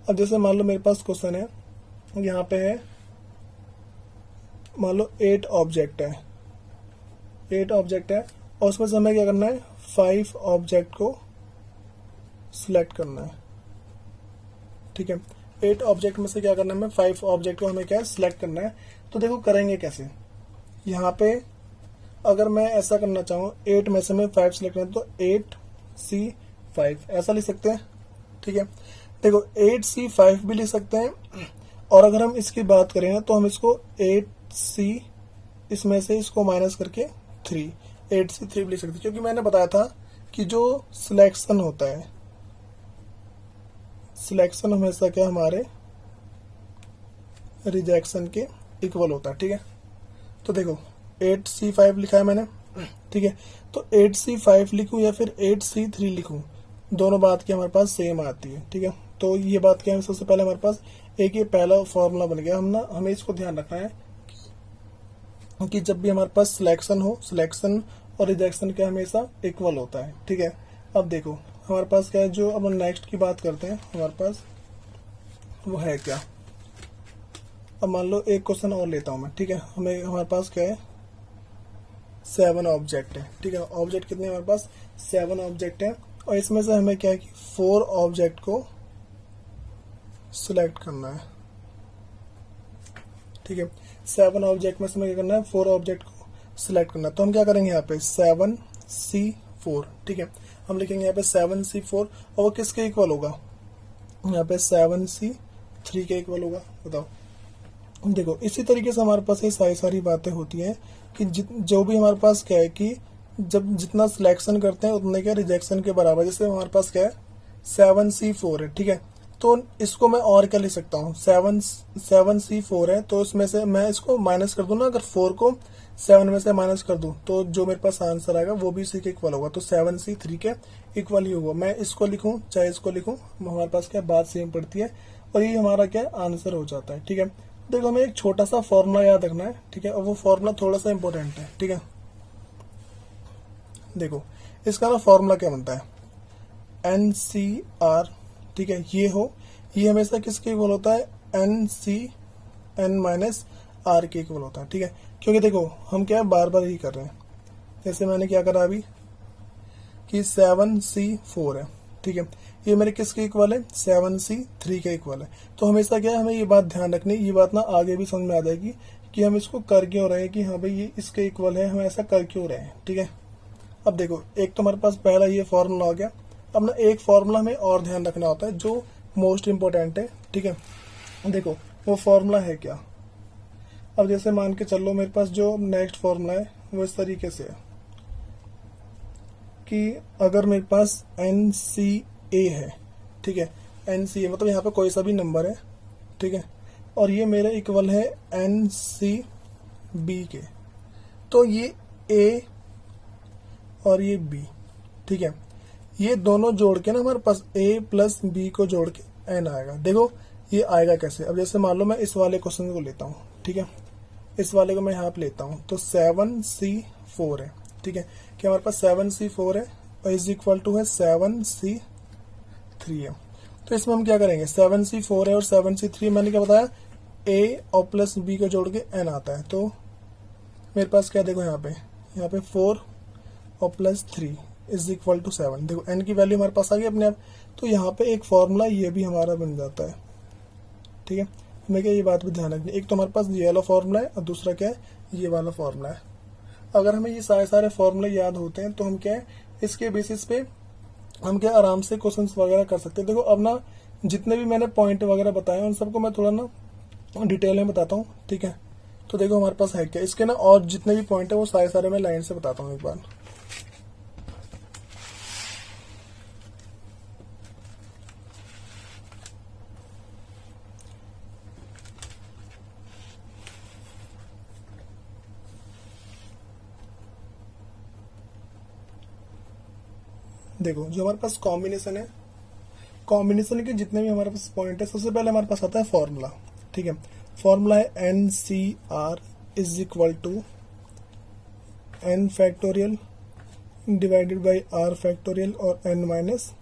अब जैसे मान लो मेरे पास क्वेश्चन है, यहाँ पे है मान लो 8 ऑब्जेक्ट है, 8 ऑब्जेक्ट है और उसमें से हमें क्या करना है 5 ऑब्जेक्ट को सिलेक्ट करना है, ठीक है। 8 ऑब्जेक्ट में से क्या करना है हमें 5 ऑब्जेक्ट को हमें क्या है सिलेक्ट करना है। तो देखो करेंगे कैसे, यहाँ पे अगर मैं ऐसा करना चाहूँ 8 में से मैं 5 सिलेक्ट करना तो 8C5 ऐसा लिख सकते हैं, ठीक है। देखो 8C5 भी लिख सकते हैं, और अगर हम इसकी बात करें तो हम इसको 8C इसमें से इसको माइनस करके 3 8C3 भी लिख सकते हैं, क्योंकि मैंने बताया था कि जो सिलेक्शन होता है, सिलेक्शन हमेशा क्या हमारे रिजेक्शन के इक्वल होता है, ठीक है। तो देखो 8C5 लिखा है मैंने, ठीक है, तो 8C5 लिखूं या फिर 8C3 लिखूं, दोनों बात की हमारे पास सेम आती है, ठीक है। तो ये बात क्या है, सबसे पहले हमारे पास एक ये पहला फॉर्मूला बन गया, हमें इसको ध्यान रखना है कि जब भी हमारे पास सिलेक्शन हो, सिलेक्शन और रिजेक्शन क्या हमेशा इक्वल होता है, ठीक है। अब देखो हमारे पास क्या है, जो अब नेक्स्ट की बात करते हैं हमारे पास वो है क्या। अब मान लो एक क्वेश्चन और लेता हूं मैं, ठीक है, हमारे पास क्या है 7 ऑब्जेक्ट है, ठीक है। ऑब्जेक्ट कितने हमारे पास 7 ऑब्जेक्ट है, और इसमें से हमें क्या है कि 4 ऑब्जेक्ट को सिलेक्ट करना है, ठीक है। 7 ऑब्जेक्ट में से हमें क्या करना है 4 ऑब्जेक्ट को सिलेक्ट करना है। तो हम क्या करेंगे यहाँ पे 7C4, ठीक है, हम लिखेंगे यहाँ पे 7C4, और वो किसके इक्वल होगा, यहाँ पे 7C3 के इक्वल होगा। बताओ, देखो इसी तरीके से हमारे पास ये सारी बातें होती हैं कि जो भी हमारे पास क्या है कि जब जितना सिलेक्शन करते हैं उतने क्या रिजेक्शन के बराबर। जैसे हमारे पास क्या है 7C4 है, ठीक है, तो इसको मैं और क्या लिख सकता हूँ 7C4 है, तो इसमें से मैं इसको माइनस कर दूं ना, अगर 4 को 7 में से माइनस कर दूं तो जो मेरे पास आंसर आएगा वो भी इसी के इक्वल होगा, तो 7C3 के इक्वल ही होगा। मैं इसको लिखूं चाहे इसको लिखूं, हमारे पास क्या बात सेम पड़ती है, और ये हमारा क्या आंसर हो जाता है, ठीक है। देखो हमें एक छोटा सा फॉर्मूला याद रखना है, ठीक है, और वो फॉर्मूला थोड़ा सा इंपॉर्टेंट है, ठीक है। देखो इसका ना फॉर्मूला क्या बनता है NCR, ठीक है, ये हमेशा किसके इक्वल होता है NCN-R के इक्वल होता है, ठीक है। क्योंकि देखो हम क्या बार बार ही कर रहे हैं, जैसे मैंने क्या करा अभी कि 7C4 है, ठीक है, ये मेरे किसके इक्वल है 7C3 के इक्वल है। तो हमेशा क्या है हमें ये बात ध्यान रखनी, ये बात ना आगे भी समझ में आ जाएगी कि हम इसको कर क्यों रहे हैं, कि हाँ भाई ये इसके इक्वल है, हम ऐसा कर क्यों रहे हैं, ठीक है। अब देखो एक तो हमारे पास पहला ये फॉर्मूला हो गया। अब ना एक फॉर्मूला हमें और ध्यान रखना होता है जो मोस्ट इंपॉर्टेंट है, ठीक है। देखो वो फॉर्मूला है क्या। अब जैसे मान के चलो मेरे पास जो नेक्स्ट फॉर्मूला है वो इस तरीके से है कि अगर मेरे पास NCA है, ठीक है, NCA मतलब यहाँ पे कोई सा भी नंबर है, ठीक है, और ये मेरे इक्वल है NCB के, तो ये A और ये B, ठीक है, ये दोनों जोड़ के ना हमारे पास A प्लस B को जोड़ के N आएगा। देखो ये आएगा कैसे, अब जैसे मान लो मैं इस वाले क्वेश्चन को लेता हूँ, ठीक है, इस वाले को मैं यहाँ पे लेता हूँ, तो 7C4 है, ठीक है, कि हमारे पास 7C4 है और इज इक्वल टू है 7C3 है। तो इसमें हम क्या करेंगे, 7C4 है और 7C3 मैंने क्या बताया, A और प्लस B को जोड़ के N आता है। तो मेरे पास क्या देखो यहाँ पे 4 और प्लस 3 इज इक्वल टू 7। देखो N की वैल्यू हमारे पास आ गई अपने आप। तो यहाँ पे एक फॉर्मूला ये भी हमारा बन जाता है, ठीक है। हमें क्या ये बात भी ध्यान रखनी, एक तो हमारे पास ये वाला फॉर्मूला है और दूसरा क्या है, ये वाला फॉर्मूला है। अगर हमें ये सारे फॉर्मूले याद होते हैं तो हम क्या है, इसके बेसिस पे हम क्या आराम से क्वेश्चंस वगैरह कर सकते हैं। देखो अब ना जितने भी मैंने पॉइंट वगैरह बताए उन सबको मैं थोड़ा ना डिटेल में बताता हूँ, ठीक है। तो देखो हमारे पास है क्या, इसके ना और जितने भी पॉइंट है वो सारे मैं लाइन से बताता हूँ एक बार। देखो जो हमारे पास कॉम्बिनेशन है, कॉम्बिनेशन के जितने भी हमारे पास पॉइंट है, सबसे पहले हमारे पास आता है फॉर्मूला, ठीक है। फॉर्मूला है NCR is equal to N factorial divided by R factorial और N माइनस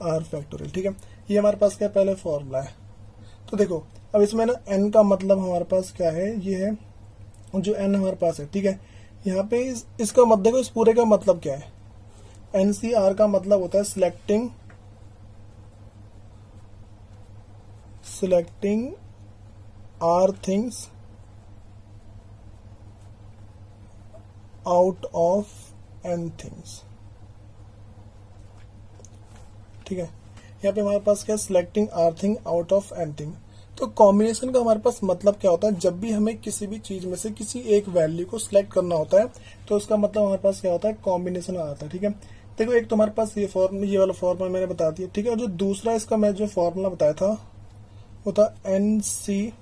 R फैक्टोरियल, ठीक है। ये हमारे पास क्या पहले फॉर्मूला है। तो देखो अब इसमें ना N का मतलब हमारे पास क्या है, ये है जो N हमारे पास है, ठीक है। यहाँ पे इसका मतलब देखो, इस पूरे का मतलब क्या है, NCR का मतलब होता है selecting R things out of N things, ठीक है। यहाँ पे हमारे पास क्या है, selecting R thing out of N thing. तो कॉम्बिनेशन का हमारे पास मतलब क्या होता है, जब भी हमें किसी भी चीज में से किसी एक वैल्यू को सिलेक्ट करना होता है तो उसका मतलब हमारे पास क्या होता है, कॉम्बिनेशन आता है, ठीक है। देखो एक तो हमारे पास ये वाला फॉर्मूला मैंने बता दिया, ठीक है। और जो दूसरा इसका मैं जो फॉर्मूला बताया था वो था NCR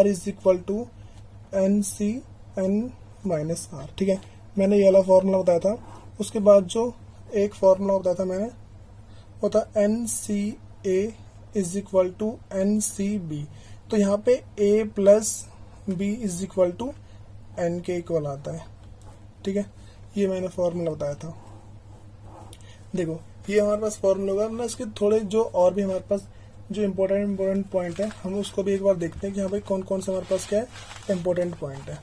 is equal to NCN माइनस R, ठीक है। मैंने ये वाला फॉर्मूला बताया था। उसके बाद जो एक फॉर्मूला बताया था मैंने वो था NCA is equal to NCB। तो यहाँ पे A plus B is equal to N के इक्वल आता है, ठीक है। ये मैंने फॉर्मूला बताया था। देखो ये हमारे पास फॉर्मूला होगा ना, इसके थोड़े जो और भी हमारे पास जो इम्पोर्टेंट पॉइंट है हम उसको भी एक बार देखते हैं कि हाँ भाई कौन कौन से हमारे पास क्या है इम्पोर्टेंट पॉइंट है।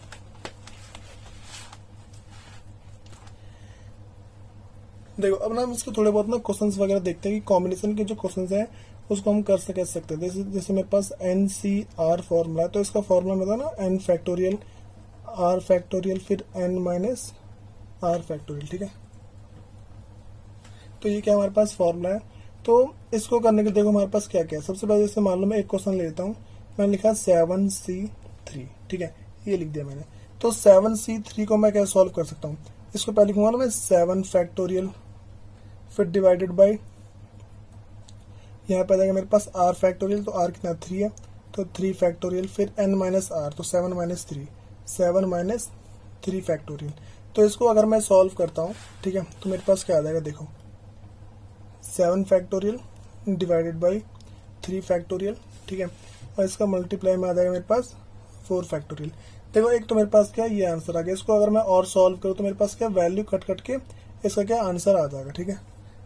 देखो अब ना हम इसके थोड़े बहुत ना क्वेश्चंस वगैरह देखते हैं कि कॉम्बिनेशन के जो क्वेश्चंस हैं उसको हम कर सकते हैं। जैसे मेरे पास NCR फॉर्मूला है, तो इसका फॉर्मूला में था ना N फैक्टोरियल R फैक्टोरियल फिर N माइनस R फैक्टोरियल, ठीक है। तो ये क्या हमारे पास फॉर्मूला है। तो इसको करने के देखो हमारे पास क्या क्या है। सबसे पहले जैसे मान लो मैं एक क्वेश्चन लेता हूँ, मैंने लिखा 7C3, ठीक है, ये लिख दिया मैंने। तो 7C3 को मैं क्या सॉल्व कर सकता हूँ, इसको पहले लिखूंगा ना मैं 7 फैक्टोरियल फिर डिवाइडेड बाई, यहाँ पे आ जाएगा मेरे पास R फैक्टोरियल, तो R कितना 3 है, तो 3 फैक्टोरियल फिर N माइनस R, तो 7 माइनस 3 फैक्टोरियल। तो इसको अगर मैं सॉल्व करता हूँ, ठीक है, तो मेरे पास क्या आ जाएगा, देखो 7 फैक्टोरियल डिवाइडेड बाई 3 फैक्टोरियल, ठीक है, और इसका मल्टीप्लाई में आ जाएगा मेरे पास 4 फैक्टोरियल। देखो एक तो मेरे पास क्या ये आंसर आ गया। इसको अगर मैं और सॉल्व करूँ तो मेरे पास क्या वैल्यू कट के इसका क्या आंसर आ जाएगा, ठीक है।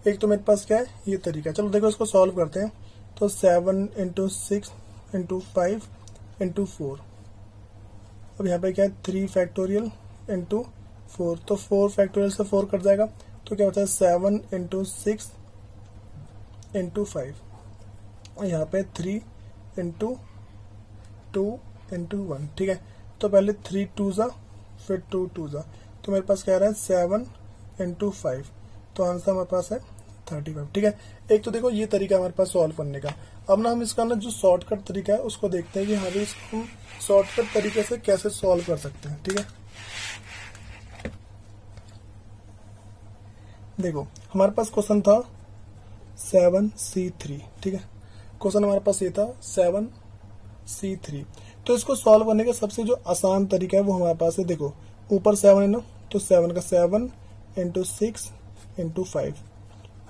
एक तो मेरे पास क्या है ये तरीका। चलो देखो इसको सॉल्व करते हैं। तो 7 इंटू 6 इंटू 5 इंटू 4, अब यहाँ पे क्या है 3 फैक्टोरियल इंटू 4, तो 4 फैक्टोरियल से 4 कट जाएगा, तो क्या होता है 7 इंटू 6 इंटू 5, और यहाँ पे 3 इंटू 2 इंटू 1, ठीक है। तो पहले 3 2 जा फिर 2 2 जा, तो मेरे पास क्या आ रहा है 7 इंटू 5, तो आंसर हमारे पास है 35, ठीक है। एक तो देखो ये तरीका हमारे पास सॉल्व करने का। अब ना हम इसका ना जो शॉर्टकट तरीका है उसको देखते हैं कि हाँ भाई इसको हम शॉर्टकट तरीके से कैसे सॉल्व कर सकते हैं, ठीक है। देखो हमारे पास क्वेश्चन था 7C3, ठीक है। क्वेश्चन हमारे पास ये था 7C3। तो इसको सॉल्व करने का सबसे जो आसान तरीका है वो हमारे पास है। देखो ऊपर 7 है ना, तो 7 का 7 इंटू 6 इंटू 5,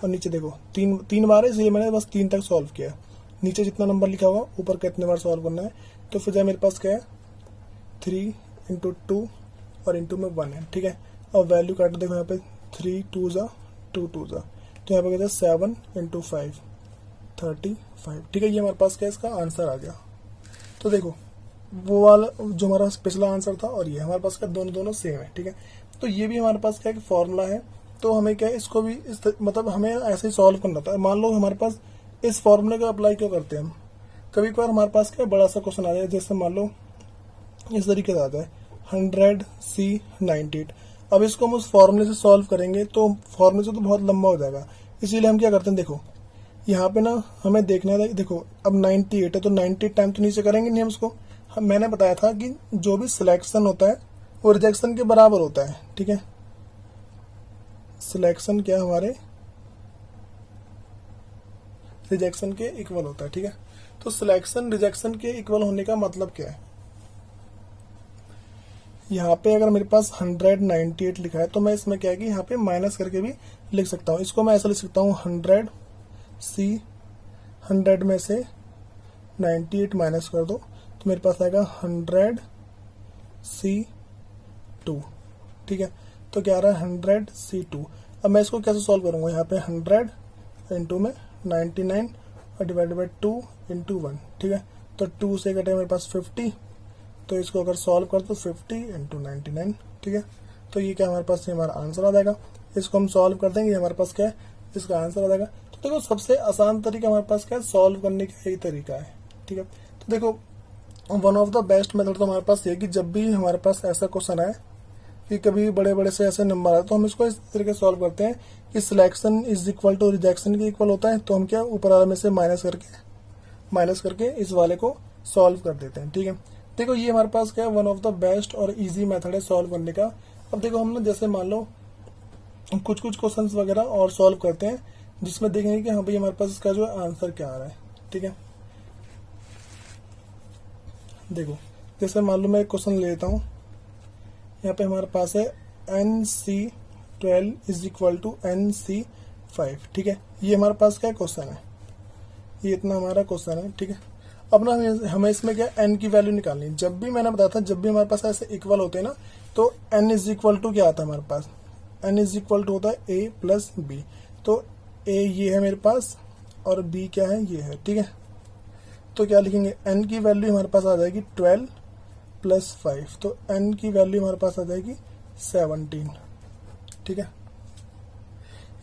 और नीचे देखो तीन बार है, इसलिए मैंने बस 3 तक सॉल्व किया। नीचे जितना नंबर लिखा हुआ ऊपर कितने बार सॉल्व करना है, तो फिर मेरे पास क्या है 3 इंटू 2 और इंटू में 1 है, ठीक है। और वैल्यू काट देखो यहाँ पे 3 2 ज़ा 2 2 ज़ा, तो यहाँ पे कहते हैं 7 इंटू 5 35, ठीक है। ये हमारे पास क्या इसका आंसर आ गया। तो देखो वो वाला जो हमारा पिछला आंसर था और ये हमारे पास क्या दोनों दोनों सेम है, ठीक है। तो ये भी हमारे पास क्या है कि फॉर्मूला है, तो हमें क्या है इसको भी मतलब हमें ऐसे ही सॉल्व करना होता है। मान लो हमारे पास इस फॉर्मूले का अप्लाई क्यों करते हैं हम, कभी कभार हमारे पास क्या बड़ा सा क्वेश्चन आ जाए, जैसे मान लो इस तरीके से आता है 100C98। अब इसको हम उस फॉर्मूले से सॉल्व करेंगे तो फॉर्मूले से तो बहुत लंबा हो जाएगा, इसीलिए हम क्या करते हैं, देखो यहाँ पे ना हमें देखना है, देखो अब 98 है तो 98 टाइम तो नीचे करेंगे नहीं हम इसको। मैंने बताया था कि जो भी सिलेक्शन होता है वो रिजेक्शन के बराबर होता है, ठीक है। सिलेक्शन क्या हमारे रिजेक्शन के इक्वल होता है, ठीक है। तो सिलेक्शन रिजेक्शन के इक्वल होने का मतलब क्या है, यहाँ पे अगर मेरे पास 198 लिखा है तो मैं इसमें क्या है कि यहाँ पे माइनस करके भी लिख सकता हूँ। इसको मैं ऐसा लिख सकता हूँ 100C, 100 में से 98 माइनस कर दो तो मेरे पास आएगा 100C2, ठीक है। तो क्या आ रहा है 100C2। अब मैं इसको कैसे सॉल्व करूँगा, यहाँ पे 100 इंटू में 99 और डिवाइड बाई 2 इंटू 1, ठीक है। तो 2 से कटे मेरे पास 50, तो इसको अगर सॉल्व कर तो 50 इंटू 99, ठीक है। तो ये क्या हमारे पास ये हमारा आंसर आ जाएगा। इसको हम सॉल्व कर देंगे, हमारे पास क्या है इसका आंसर आ जाएगा। तो देखो सबसे आसान तरीका हमारे पास क्या है, सॉल्व करने का यही तरीका है, ठीक है। तो देखो one of the best method तो हमारे पास ये कि जब भी हमारे पास ऐसा क्वेश्चन आए कि कभी बड़े बड़े से ऐसे नंबर आए तो हम इसको इस तरीके से सॉल्व करते हैं कि selection is equal to rejection के इक्वल होता है, तो हम क्या ऊपर वाले में से माइनस करके इस वाले को सॉल्व कर देते हैं, ठीक है। देखो ये हमारे पास क्या है वन ऑफ द बेस्ट और इजी मेथड है सॉल्व करने का। अब देखो हम ना जैसे मान लो कुछ क्वेश्चंस वगैरह और सॉल्व करते हैं जिसमें देखेंगे कि हाँ भाई हमारे पास इसका जो है आंसर क्या आ रहा है, ठीक है। देखो जैसे मान लो मैं एक क्वेश्चन ले लेता हूँ, यहाँ पे हमारे पास है NC12 is equal to NC5, ठीक है। ये हमारे पास क्या क्वेश्चन है, ये इतना हमारा क्वेश्चन है, ठीक है। अब ना हमें इसमें क्या n की वैल्यू निकालनी है। जब भी मैंने बताया था जब भी हमारे पास ऐसे इक्वल होते हैं ना तो n इज इक्वल टू क्या आता है हमारे पास, n इज इक्वल टू होता है a प्लस बी। तो a ये है मेरे पास और b क्या है ये है, ठीक है। तो क्या लिखेंगे n की वैल्यू हमारे पास आ जाएगी 12 प्लस 5, तो n की वैल्यू हमारे पास आ जाएगी 17, ठीक है।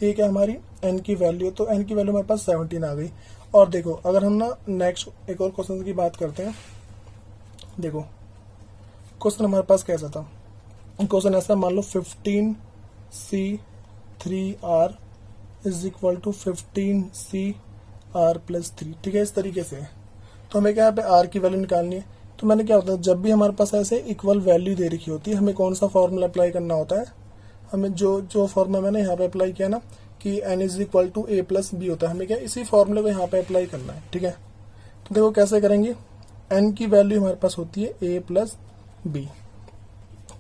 ये क्या हमारी n की वैल्यू, तो n की वैल्यू हमारे पास 17 आ गई। और देखो अगर हम ना नेक्स्ट एक और क्वेश्चन की बात करते हैं, देखो क्वेश्चन हमारे पास कैसा था, क्वेश्चन ऐसा मान लो 15C3R is equal to 15CR plus 3, ठीक है। इस तरीके से है तो हमें क्या यहाँ पे R की वैल्यू निकालनी है। तो मैंने क्या होता है जब भी हमारे पास ऐसे इक्वल वैल्यू दे रखी होती है हमें कौन सा फॉर्मूला अप्लाई करना होता है, हमें जो फॉर्मूला मैंने यहाँ पे अप्लाई किया ना कि n is equal to a plus B होता है, हमें क्या इसी फॉर्मूले को यहाँ पे अप्लाई करना है, ठीक है। तो देखो कैसे करेंगे, n की वैल्यू हमारे पास होती है a प्लस बी,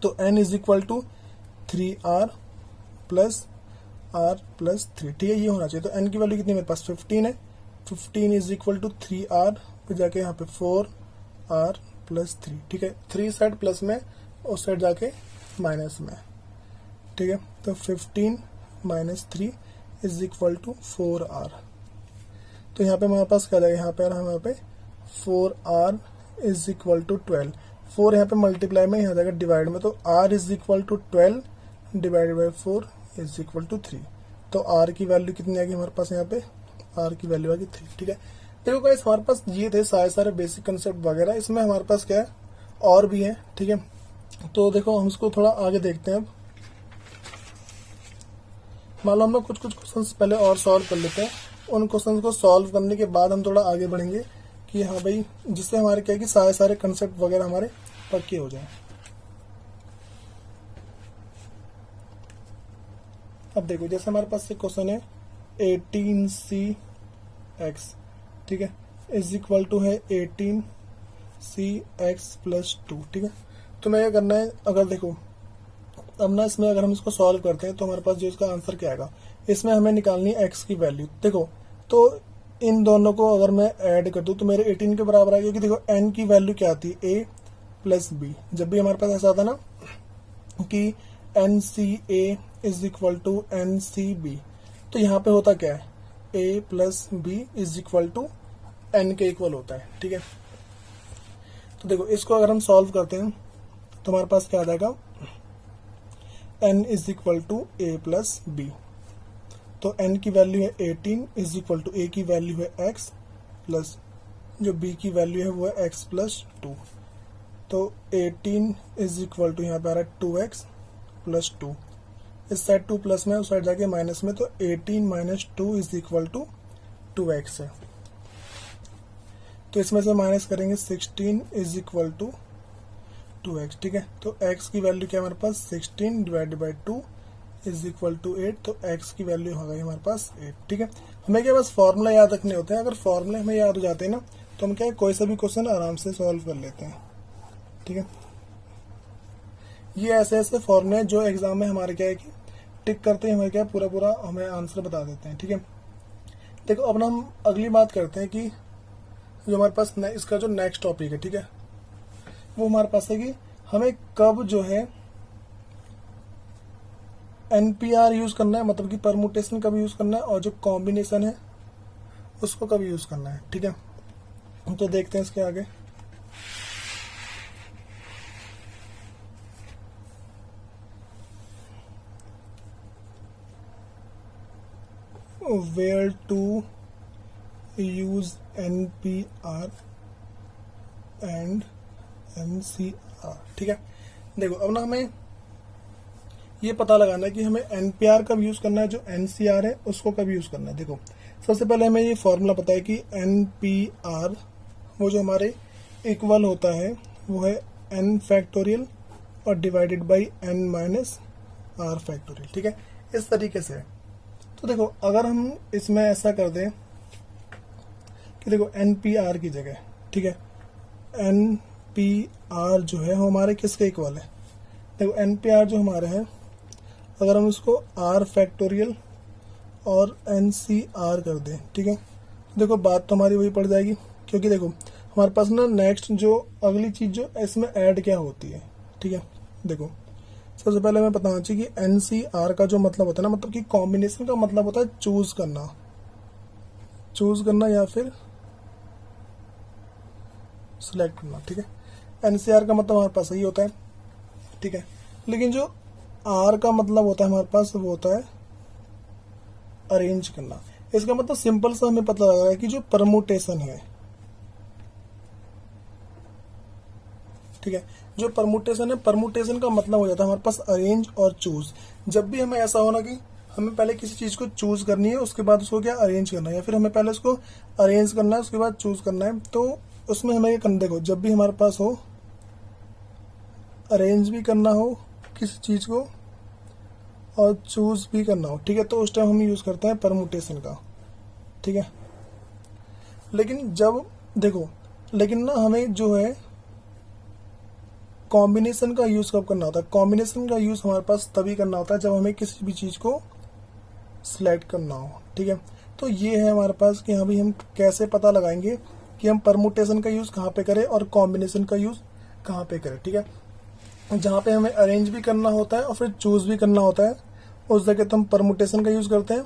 तो n is equal to 3R plus R plus 3, ठीक है। ये होना चाहिए। तो n की वैल्यू कितनी मेरे पास 15 है, 15 इज इक्वल टू 3R फिर जाके यहाँ पे 4R प्लस 3, ठीक है। 3 साइड प्लस में उस साइड जाके माइनस में, ठीक है। तो 15 minus 3 is equal to 4R। तो यहाँ पे हमारे पास क्या जाएगा, यहाँ पे हमारे पे 4R इज इक्वल टू 12, 4 यहाँ पे मल्टीप्लाई में, यहाँ जाएगा डिवाइड में, तो R is equal to 12 divided by 4 is equal to 3। तो R की वैल्यू कितनी आएगी हमारे पास, यहाँ पे R की वैल्यू आएगी 3, ठीक है। देखो गाइस हमारे पास ये थे सारे बेसिक कंसेप्ट वगैरह, इसमें हमारे पास क्या है और भी है, ठीक है। तो देखो हम इसको थोड़ा आगे देखते हैं। अब मान लो हम लोग कुछ क्वेश्चंस पहले और सॉल्व कर लेते हैं, उन क्वेश्चंस को सॉल्व करने के बाद हम थोड़ा आगे बढ़ेंगे कि हाँ भाई जिससे हमारे क्या है कि सारे कंसेप्ट वगैरह हमारे पक्के हो जाएं। अब देखो जैसे हमारे पास एक क्वेश्चन है 18CX, ठीक है, इज इक्वल टू है 18CX प्लस 2, ठीक है। तो मैं क्या करना है, अगर देखो अब ना इसमें अगर हम इसको सॉल्व करते हैं तो हमारे पास जो इसका आंसर क्या आएगा, इसमें हमें निकालनी है x की वैल्यू। देखो तो इन दोनों को अगर मैं ऐड कर दूं तो मेरे 18 के बराबर आएगा, क्योंकि देखो n की वैल्यू क्या आती है a प्लस बी। जब भी हमारे पास ऐसा आता ना कि NCA is equal to N C B. तो यहाँ पे होता क्या है, A plus B is equal to N के इक्वल होता है, ठीक है। तो देखो इसको अगर हम सॉल्व करते हैं तो हमारे पास क्या आ जाएगा, n is equal to A plus B. तो n की वैल्यू है 18 इज इक्वल टू a की वैल्यू है x प्लस जो b की वैल्यू है वो है x प्लस 2। तो 18 इज इक्वल टू यहाँ पे आ रहा है 2x प्लस 2, इस साइड 2 प्लस में उस साइड जाके माइनस में, तो 18 minus 2 is equal to 2x है। तो इसमें से माइनस करेंगे 16 इज इक्वल टू 2x, ठीक है। तो x की वैल्यू क्या है हमारे पास, 16 divided by 2 is equal to 8। तो x की वैल्यू हो गई हमारे पास 8, ठीक है। हमें क्या बस फॉर्मूला याद रखने होते हैं, अगर फॉर्मूले हमें याद हो जाते हैं ना तो हम क्या है कोई सा भी क्वेश्चन आराम से सॉल्व कर लेते हैं, ठीक है। ये ऐसे ऐसे फॉर्मूले जो एग्जाम में हमारे क्या है कि टिक करते हैं हमें क्या पूरा पूरा हमें आंसर बता देते हैं, ठीक है। देखो अब हम अगली बात करते हैं कि जो हमारे पास इसका जो नेक्स्ट टॉपिक है, ठीक है, वो हमारे पास है कि हमें कब जो है एनपीआर यूज करना है, मतलब कि परमुटेशन कब यूज करना है, और जो कॉम्बिनेशन है उसको कब यूज करना है, ठीक है। तो देखते हैं इसके आगे। Where to use NPR and NCR, ठीक है। देखो अब ना हमें ये पता लगाना है कि हमें एनपीआर कब यूज करना है, जो एनसीआर है उसको कब यूज करना है। देखो सबसे पहले हमें ये फॉर्मूला पता है कि एनपीआर वो जो हमारे इक्वल होता है वो है एन फैक्टोरियल और divided by N minus R factorial, ठीक है, इस तरीके से। तो देखो अगर हम इसमें ऐसा कर दें कि देखो एनपीआर की जगह, ठीक है, एनपीआर जो है वो हमारे किसके इक्वल है। देखो एनपीआर जो हमारे हैं अगर हम इसको आर फैक्टोरियल और एन सी आर कर दें, ठीक है, तो देखो बात तो हमारी वही पड़ जाएगी, क्योंकि देखो हमारे पास ना नेक्स्ट जो अगली चीज जो इसमें ऐड क्या होती है, ठीक है। देखो सबसे पहले हमें पता होना चाहिए कि एन सी आर का जो मतलब होता है ना, मतलब कि कॉम्बिनेशन का मतलब होता है चूज करना या फिर सिलेक्ट करना, ठीक है। एन सी आर का मतलब हमारे पास यही होता है, ठीक है। लेकिन जो आर का मतलब होता है हमारे पास वो होता है अरेंज करना। इसका मतलब सिंपल सा हमें पता लग रहा है कि जो परमुटेशन है, ठीक है, जो परमुटेशन है, परमुटेशन का मतलब हो जाता है हमारे पास अरेंज और चूज। जब भी हमें ऐसा होना कि हमें पहले किसी चीज को चूज करनी है उसके बाद उसको क्या अरेंज करना है, या फिर हमें पहले उसको अरेंज करना है उसके बाद चूज करना है, तो उसमें हमें क्या करना, देखो जब भी हमारे पास हो अरेंज भी करना हो किसी चीज को और चूज भी करना हो, ठीक है, तो उस टाइम हम यूज करते हैं परमुटेशन का, ठीक है। लेकिन जब देखो लेकिन ना हमें जो है कॉम्बिनेशन का यूज कब करना होता है, कॉम्बिनेशन का यूज हमारे पास तभी करना होता है जब हमें किसी भी चीज को सिलेक्ट करना हो, ठीक है। तो ये है हमारे पास कि हाँ भाई हम कैसे पता लगाएंगे कि हम परमुटेशन का यूज कहाँ पे करें और कॉम्बिनेशन का यूज कहाँ पे करें, ठीक है। जहाँ पे हमें अरेंज भी करना होता है और फिर चूज भी करना होता है उस जगह तो हम परमुटेशन का यूज करते हैं।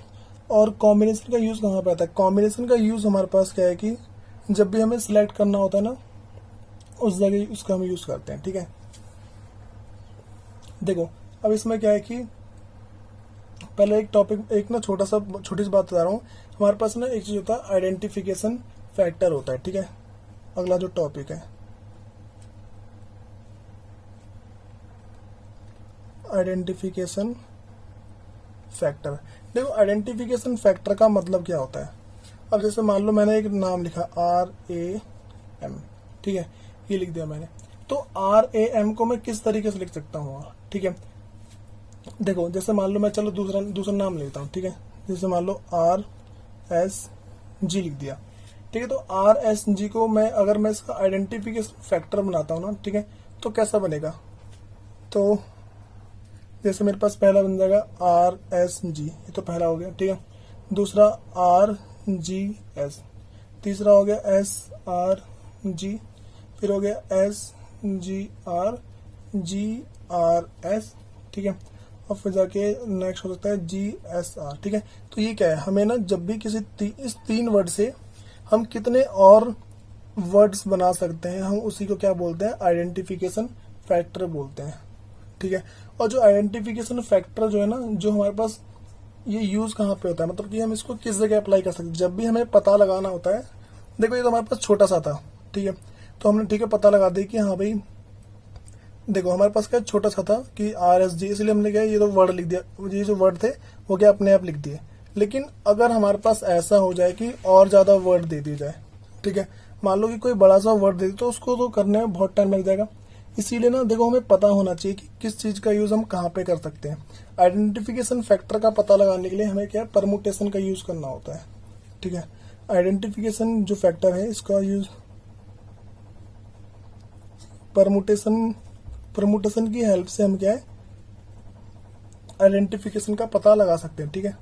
और कॉम्बिनेशन का यूज कहाँ पे आता है, कॉम्बिनेशन का यूज हमारे पास क्या है कि जब भी हमें सिलेक्ट करना होता है ना उस जगह उसका हम यूज करते हैं, ठीक है। देखो अब इसमें क्या है कि पहले एक टॉपिक एक ना छोटी सी बात बता रहा हूँ। हमारे पास ना एक चीज होता है आइडेंटिफिकेशन फैक्टर होता है, ठीक है। अगला जो टॉपिक है आइडेंटिफिकेशन फैक्टर। देखो आइडेंटिफिकेशन फैक्टर का मतलब क्या होता है। अब जैसे मान लो मैंने एक नाम लिखा RAM, ठीक है, ये लिख दिया मैंने, तो RAM को मैं किस तरीके से लिख सकता हूँ, ठीक है। देखो जैसे मान लो मैं चलो दूसरा नाम लेता हूँ, ठीक है, जैसे मान लो RSG लिख दिया, ठीक है। तो RSG को मैं अगर मैं इसका आइडेंटिफिकेशन फैक्टर बनाता हूँ ना, ठीक है, तो कैसा बनेगा, तो जैसे मेरे पास पहला बन जाएगा RSG, ये तो पहला हो गया, ठीक है। दूसरा RGS, तीसरा हो गया SRG, फिर हो गया SGR, GRS, ठीक है। और फिर जाके नेक्स्ट हो सकता है GSR, ठीक है। तो ये क्या है, हमें ना जब भी किसी इस 3 वर्ड से हम कितने और वर्ड्स बना सकते हैं, हम उसी को क्या बोलते हैं, आइडेंटिफिकेशन फैक्टर बोलते हैं, ठीक है। और जो आइडेंटिफिकेशन फैक्टर जो है ना, जो हमारे पास ये यूज कहाँ पे होता है, मतलब कि हम इसको किस जगह अप्लाई कर सकते हैं, जब भी हमें पता लगाना होता है। देखो ये तो हमारे पास छोटा सा था, ठीक है, तो हमने ठीक है पता लगा दी कि हाँ भाई देखो हमारे पास क्या छोटा सा था कि RSG, इसलिए हमने क्या ये तो वर्ड लिख दिया, ये जो वर्ड थे वो क्या अपने आप लिख दिए। लेकिन अगर हमारे पास ऐसा हो जाए कि और ज्यादा वर्ड दे दिए जाए, ठीक है, मान लो कि कोई बड़ा सा वर्ड दे दे, तो उसको तो करने में बहुत टाइम लग जाएगा। इसीलिए ना देखो हमें पता होना चाहिए कि किस चीज का यूज हम कहाँ पे कर सकते हैं। आइडेंटिफिकेशन फैक्टर का पता लगाने के लिए हमें क्या परमुटेशन का यूज करना होता है, ठीक है। आइडेंटिफिकेशन जो फैक्टर है इसका यूज परमुटेशन की हेल्प से हम क्या है आइडेंटिफिकेशन का पता लगा सकते हैं, ठीक है।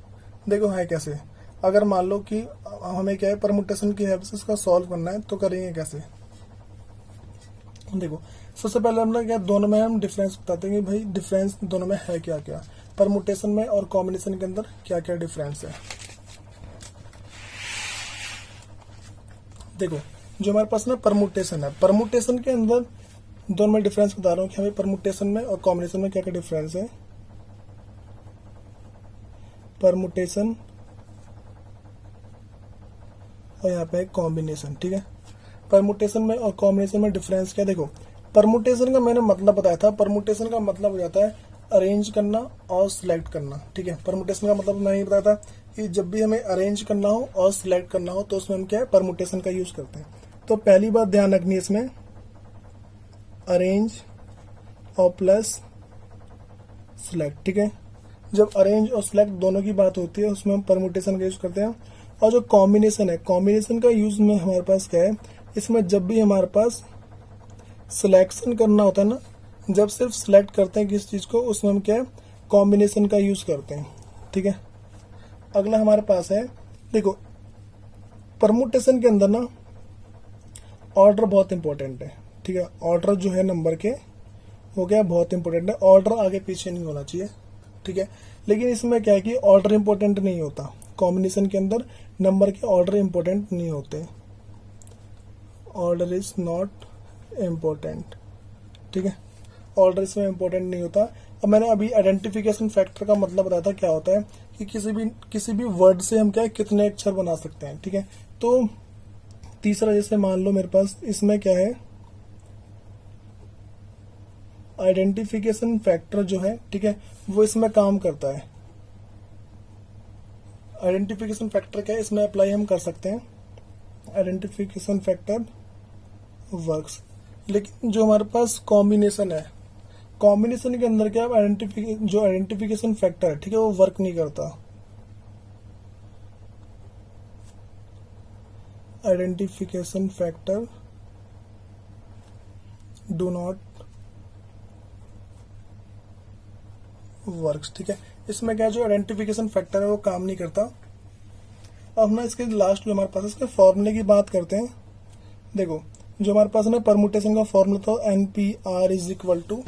देखो है कैसे, अगर मान लो कि हमें क्या है परमुटेशन की हेल्प से इसका सॉल्व करना है, तो करेंगे कैसे। देखो सबसे पहले हम लोग क्या दोनों में हम डिफरेंस बताते हैं कि भाई डिफरेंस दोनों में है क्या क्या, परमुटेशन में और कॉम्बिनेशन के अंदर क्या क्या डिफरेंस है। देखो जो हमारे पास ना परमुटेशन है, परमुटेशन के अंदर दोनों में डिफरेंस बता रहा हूँ कि हमें परमुटेशन में और कॉम्बिनेशन में क्या क्या डिफरेंस है। परमुटेशन और यहाँ पे कॉम्बिनेशन, ठीक है। परमुटेशन में और कॉम्बिनेशन में डिफरेंस क्या, देखो परमुटेशन का मैंने मतलब बताया था, परमुटेशन का मतलब हो जाता है अरेंज करना और सिलेक्ट करना, ठीक है। परमुटेशन का मतलब मैंने बताया था कि जब भी हमें अरेंज करना हो और सिलेक्ट करना हो तो उसमें हम क्या है परमुटेशन का यूज करते हैं। तो पहली बात ध्यान रखनी है इसमें, अरेंज और प्लस सिलेक्ट, ठीक है। जब अरेंज और सिलेक्ट दोनों की बात होती है उसमें हम परमुटेशन का यूज करते हैं। और जो कॉम्बिनेशन है, कॉम्बिनेशन का यूज में हमारे पास क्या है, इसमें जब भी हमारे पास सिलेक्शन करना होता है ना, जब सिर्फ सिलेक्ट करते हैं किस चीज को, उसमें हम क्या है कॉम्बिनेशन का यूज करते हैं, ठीक है। अगला हमारे पास है, देखो परमुटेशन के अंदर ना ऑर्डर बहुत इंपॉर्टेंट है, ठीक है। ऑर्डर जो है नंबर के वो क्या बहुत इंपॉर्टेंट है, ऑर्डर आगे पीछे नहीं होना चाहिए, ठीक है। लेकिन इसमें क्या है कि ऑर्डर इंपॉर्टेंट नहीं होता, कॉम्बिनेशन के अंदर नंबर के ऑर्डर इंपॉर्टेंट नहीं होते, ऑर्डर इज नॉट इम्पोर्टेंट, ठीक है। ऑर्डर इसमें इम्पोर्टेंट नहीं होता। अब मैंने अभी आइडेंटिफिकेशन फैक्टर का मतलब बताया था क्या होता है कि किसी भी वर्ड से हम क्या है कितने अक्षर बना सकते हैं, ठीक है। तो तीसरा जैसे मान लो मेरे पास इसमें क्या है आइडेंटिफिकेशन फैक्टर जो है, ठीक है, वो इसमें काम करता है। आइडेंटिफिकेशन फैक्टर क्या है, इसमें अप्लाई हम कर सकते हैं, आइडेंटिफिकेशन फैक्टर वर्क्स। लेकिन जो हमारे पास कॉम्बिनेशन है, कॉम्बिनेशन के अंदर क्या जो आइडेंटिफिकेशन फैक्टर है, ठीक है, वो वर्क नहीं करता। Identification factor do not works, ठीक है। इसमें क्या जो आइडेंटिफिकेशन फैक्टर है वो काम नहीं करता। अब ना इसके लास्ट जो हमारे पास इसके फॉर्मूले की बात करते हैं। देखो जो हमारे पास ना परमुटेशन का फॉर्मूला था NPR इज इक्वल टू,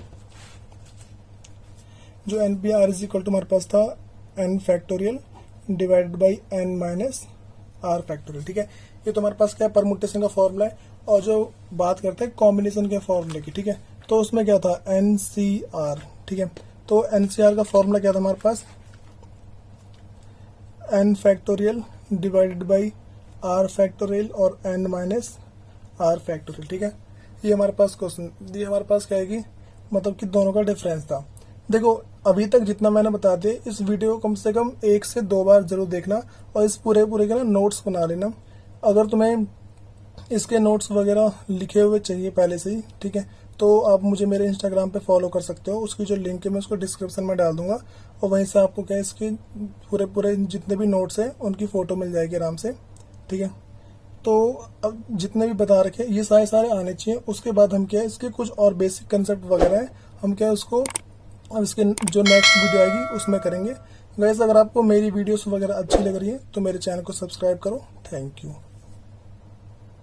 जो NPR इज इक्वल टू हमारे पास था n factorial divided by n minus r factorial, ठीक है। ये तो हमारे पास क्या है परमुटेशन का फॉर्मूला है। और जो बात करते हैं कॉम्बिनेशन के फॉर्मूले की, ठीक है, तो उसमें क्या था NCR, ठीक है। तो NCR का फॉर्मूला क्या था हमारे पास, n factorial divided by r factorial और n माइनस r फैक्टोरियल, ठीक है। ये हमारे पास क्वेश्चन, ये हमारे पास क्या है कि मतलब कि दोनों का डिफरेंस था। देखो अभी तक जितना मैंने बता दिया, इस वीडियो को कम से कम 1 से 2 बार जरूर देखना और इस पूरे के ना नोट्स बना लेना। अगर तुम्हें इसके नोट्स वगैरह लिखे हुए चाहिए पहले से ही, ठीक है, तो आप मुझे मेरे इंस्टाग्राम पे फॉलो कर सकते हो। उसकी जो लिंक है मैं उसको डिस्क्रिप्शन में डाल दूंगा और वहीं से आपको क्या है इसके पूरे जितने भी नोट्स हैं उनकी फोटो मिल जाएगी आराम से, ठीक है। तो अब जितने भी बता रखे ये सारे आने चाहिए। उसके बाद हम क्या है इसके कुछ और बेसिक कंसेप्ट वगैरह है, हम क्या है उसको अब इसके जो नेक्स्ट वीडियो आएगी उसमें करेंगे। वैसे अगर आपको मेरी वीडियोस वगैरह अच्छी लग रही है तो मेरे चैनल को सब्सक्राइब करो। Thank you.